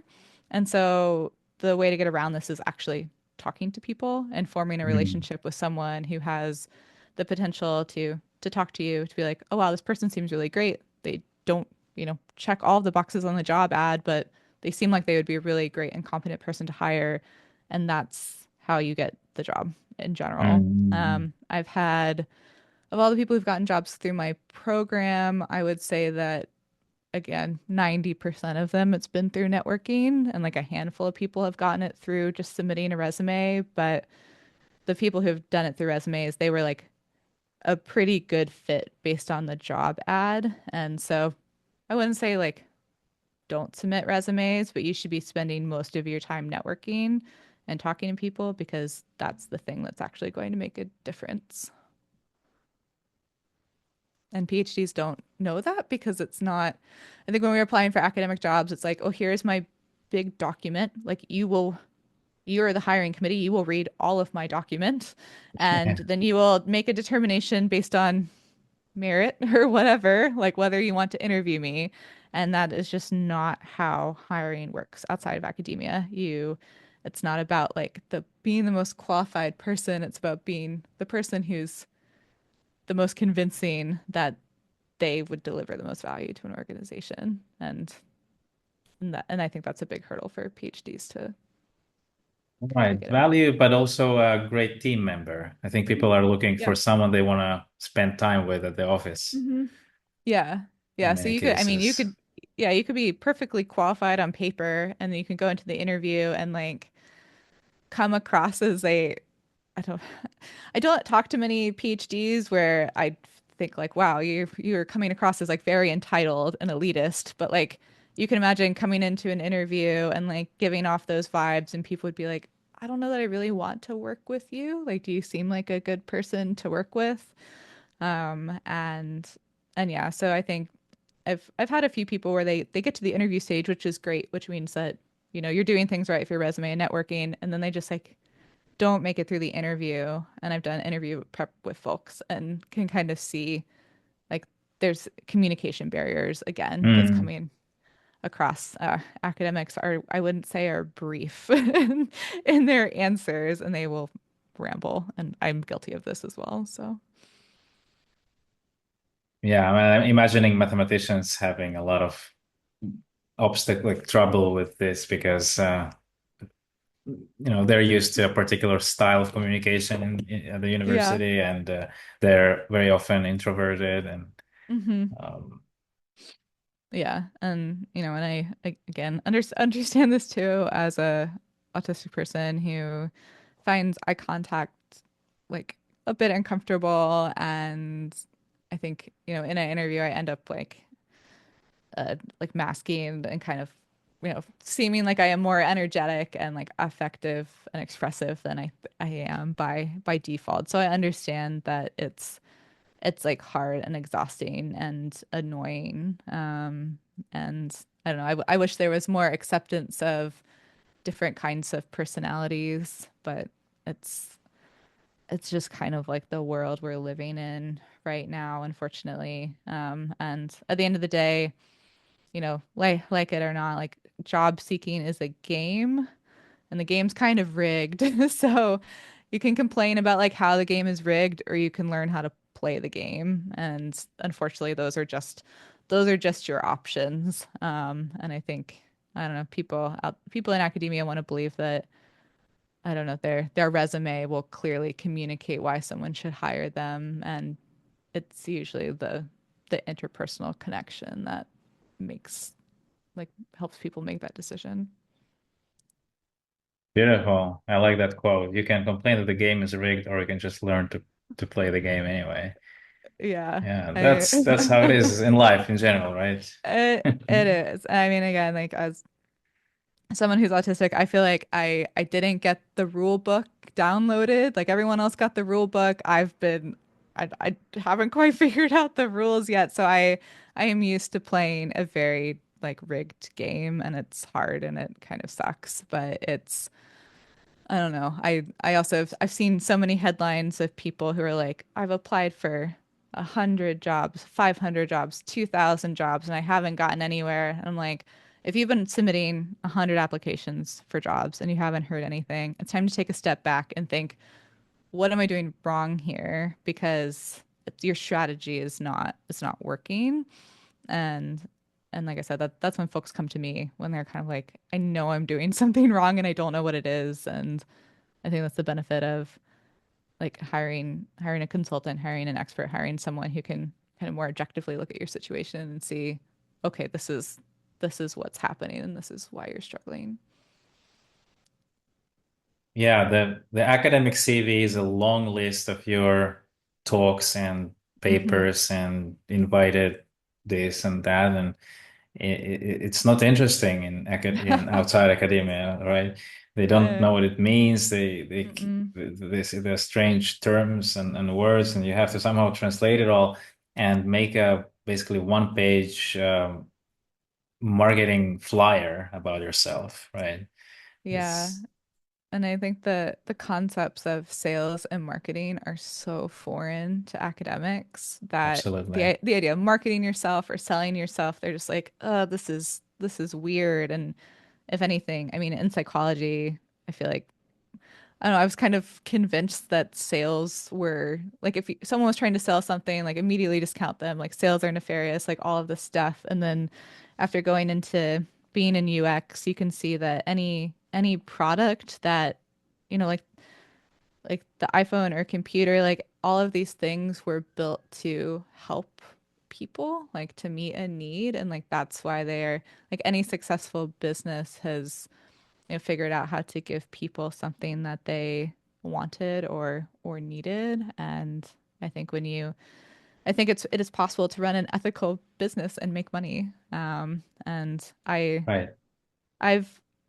[SPEAKER 3] And so the way to get around this is actually talking to people and forming a
[SPEAKER 2] Mm.
[SPEAKER 3] relationship with someone who has the potential to talk to you, to be like, oh wow, this person seems really great. They don't, check all of the boxes on the job ad, but they seem like they would be a really great and competent person to hire. And that's how you get the job in general.
[SPEAKER 2] Mm.
[SPEAKER 3] I've had, of all the people who've gotten jobs through my program, I would say that again, 90% of them, it's been through networking, and like a handful of people have gotten it through just submitting a resume. But the people who've done it through resumes, they were like a pretty good fit based on the job ad. And so I wouldn't say like don't submit resumes, but you should be spending most of your time networking and talking to people because that's the thing that's actually going to make a difference. And PhDs don't know that because it's not, I think when we were applying for academic jobs, it's like, oh, here's my big document. Like you are the hiring committee, you will read all of my document and
[SPEAKER 2] Yeah.
[SPEAKER 3] then you will make a determination based on merit or whatever, like whether you want to interview me. And that is just not how hiring works outside of academia. It's not about like the being the most qualified person. It's about being the person who's the most convincing that they would deliver the most value to an organization. And I think that's a big hurdle for PhDs to
[SPEAKER 2] Right.
[SPEAKER 3] get over.
[SPEAKER 2] Value, but also a great team member. I think people are looking for
[SPEAKER 3] Yep.
[SPEAKER 2] someone they want to spend time with at the office
[SPEAKER 3] Hmm. Yeah.
[SPEAKER 2] in
[SPEAKER 3] Yeah. So
[SPEAKER 2] many
[SPEAKER 3] you
[SPEAKER 2] cases.
[SPEAKER 3] could, yeah, you could be perfectly qualified on paper and then you can go into the interview and like come across as I don't, I don't talk to many PhDs where I think like, wow, you're coming across as like very entitled and elitist, but like you can imagine coming into an interview and like giving off those vibes, and people would be like, I don't know that I really want to work with you. Like, do you seem like a good person to work with? Um, and and yeah, so I think I've had a few people where they get to the interview stage, which is great, which means that you're doing things right for your resume and networking, and then they just like don't make it through the interview. And I've done interview prep with folks and can kind of see like there's communication barriers again that's
[SPEAKER 2] Mm.
[SPEAKER 3] coming across. Academics are, I wouldn't say, are brief in their answers, and they will ramble, and I'm guilty of this as well. So
[SPEAKER 2] Yeah, I mean, I'm imagining mathematicians having a lot of obstacle, like trouble with this because they're used to a particular style of communication at the
[SPEAKER 3] yeah.
[SPEAKER 2] university, and they're very often introverted and
[SPEAKER 3] Hmm.
[SPEAKER 2] um,
[SPEAKER 3] Yeah, and and I again understand this too as a autistic person who finds eye contact like a bit uncomfortable, and I think in an interview I end up like masking and kind of seeming like I am more energetic and like affective and expressive than I am by default. So I understand that it's like hard and exhausting and annoying. And I don't know. I wish there was more acceptance of different kinds of personalities, but it's it's just kind of like the world we're living in right now, unfortunately. And at the end of the day, like it or not, like job seeking is a game, and the game's kind of rigged. So you can complain about like how the game is rigged, or you can learn how to play the game. And unfortunately, those are just your options. And I think I don't know, people in academia want to believe that I don't know, their resume will clearly communicate why someone should hire them, and it's usually the interpersonal connection that makes like helps people make that decision.
[SPEAKER 2] beautiful. I like that quote. You can complain that the game is rigged, or you can just learn to play the game anyway.
[SPEAKER 3] Yeah,
[SPEAKER 2] Yeah,
[SPEAKER 3] I
[SPEAKER 2] that's how it is in life in general, right?
[SPEAKER 3] it is. I mean, again, like as someone who's autistic, I feel like I didn't get the rule book downloaded. Like everyone else got the rule book. I haven't quite figured out the rules yet. So I am used to playing a very like rigged game, and it's hard and it kind of sucks, but I don't know. I also I've seen so many headlines of people who are like, I've applied for 100 jobs, 500 jobs, 2,000 jobs, and I haven't gotten anywhere. And I'm like, if you've been submitting 100 applications for jobs and you haven't heard anything, it's time to take a step back and think, what am I doing wrong here? Because your strategy is not, it's not working. And like I said, that's when folks come to me when they're kind of like, I know I'm doing something wrong and I don't know what it is. And I think that's the benefit of like hiring a consultant, hiring an expert, hiring someone who can kind of more objectively look at your situation and see, okay, this is what's happening and this is why you're struggling.
[SPEAKER 2] Yeah, the academic CV is a long list of your talks and papers and invited this and that, and it's not interesting in outside academia, right? They don't know what it means. They're strange terms and words, and you have to somehow translate it all and make a basically one-page marketing flyer about yourself, right?
[SPEAKER 3] Yeah. And I think the concepts of sales and marketing are so foreign to academics that
[SPEAKER 2] Absolutely.
[SPEAKER 3] the idea of marketing yourself or selling yourself, they're just like, oh, this is weird. And if anything, I mean, in psychology, I feel like I don't know, I was kind of convinced that sales were like if someone was trying to sell something, like immediately discount them, like sales are nefarious, like all of this stuff. And then after going into being in UX, you can see that any product that, you know, like the iPhone or computer, like all of these things were built to help people, like to meet a need. And like that's why they're like any successful business has figured out how to give people something that they wanted or needed. And I think I think it is possible to run an ethical business and make money. And
[SPEAKER 2] Right.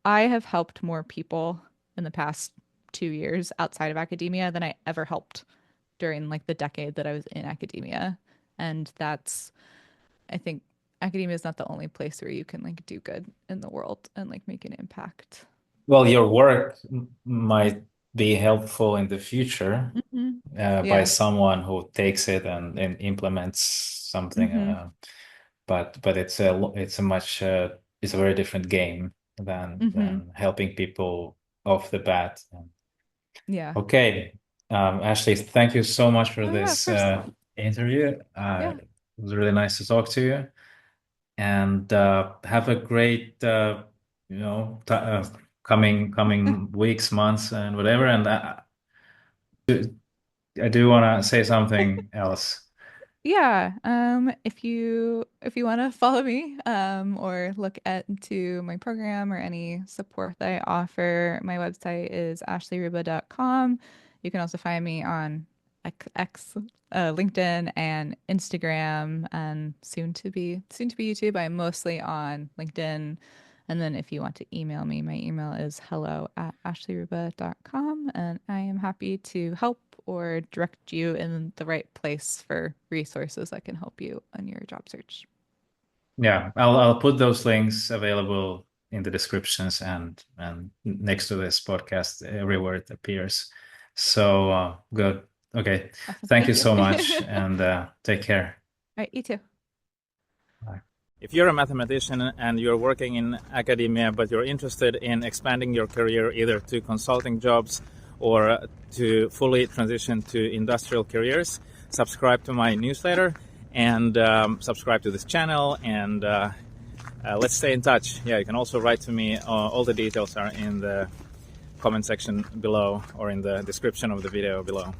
[SPEAKER 3] I have helped more people in the past 2 years outside of academia than I ever helped during like the decade that I was in academia. And I think academia is not the only place where you can like do good in the world and like make an impact.
[SPEAKER 2] Well, your work might be helpful in the future by
[SPEAKER 3] Yeah.
[SPEAKER 2] someone who takes it and implements something. But it's a very different game than helping people off the bat.
[SPEAKER 3] Yeah.
[SPEAKER 2] Okay, Ashley, thank you so much for
[SPEAKER 3] Oh yeah, of
[SPEAKER 2] this
[SPEAKER 3] course.
[SPEAKER 2] interview.
[SPEAKER 3] Yeah.
[SPEAKER 2] It was really nice to talk to you, and have a great coming weeks, months, and whatever. And I do want to say something else.
[SPEAKER 3] Yeah. If you want to follow me, or look into my program or any support that I offer, my website is ashleyruba.com. You can also find me on X, LinkedIn and Instagram, and soon to be YouTube. I'm mostly on LinkedIn. And then if you want to email me, my email is hello@ashleyruba.com, and I am happy to help or direct you in the right place for resources that can help you on your job search.
[SPEAKER 2] Yeah, I'll put those links available in the descriptions and next to this podcast everywhere it appears. So good. Okay.
[SPEAKER 3] Awesome.
[SPEAKER 2] Thank you
[SPEAKER 3] You.
[SPEAKER 2] so much, and take care.
[SPEAKER 3] All right, you too.
[SPEAKER 2] Bye.
[SPEAKER 1] If you're a mathematician and you're working in academia, but you're interested in expanding your career either to consulting jobs or to fully transition to industrial careers, subscribe to my newsletter and subscribe to this channel, and let's stay in touch. Yeah, you can also write to me. All the details are in the comment section below or in the description of the video below.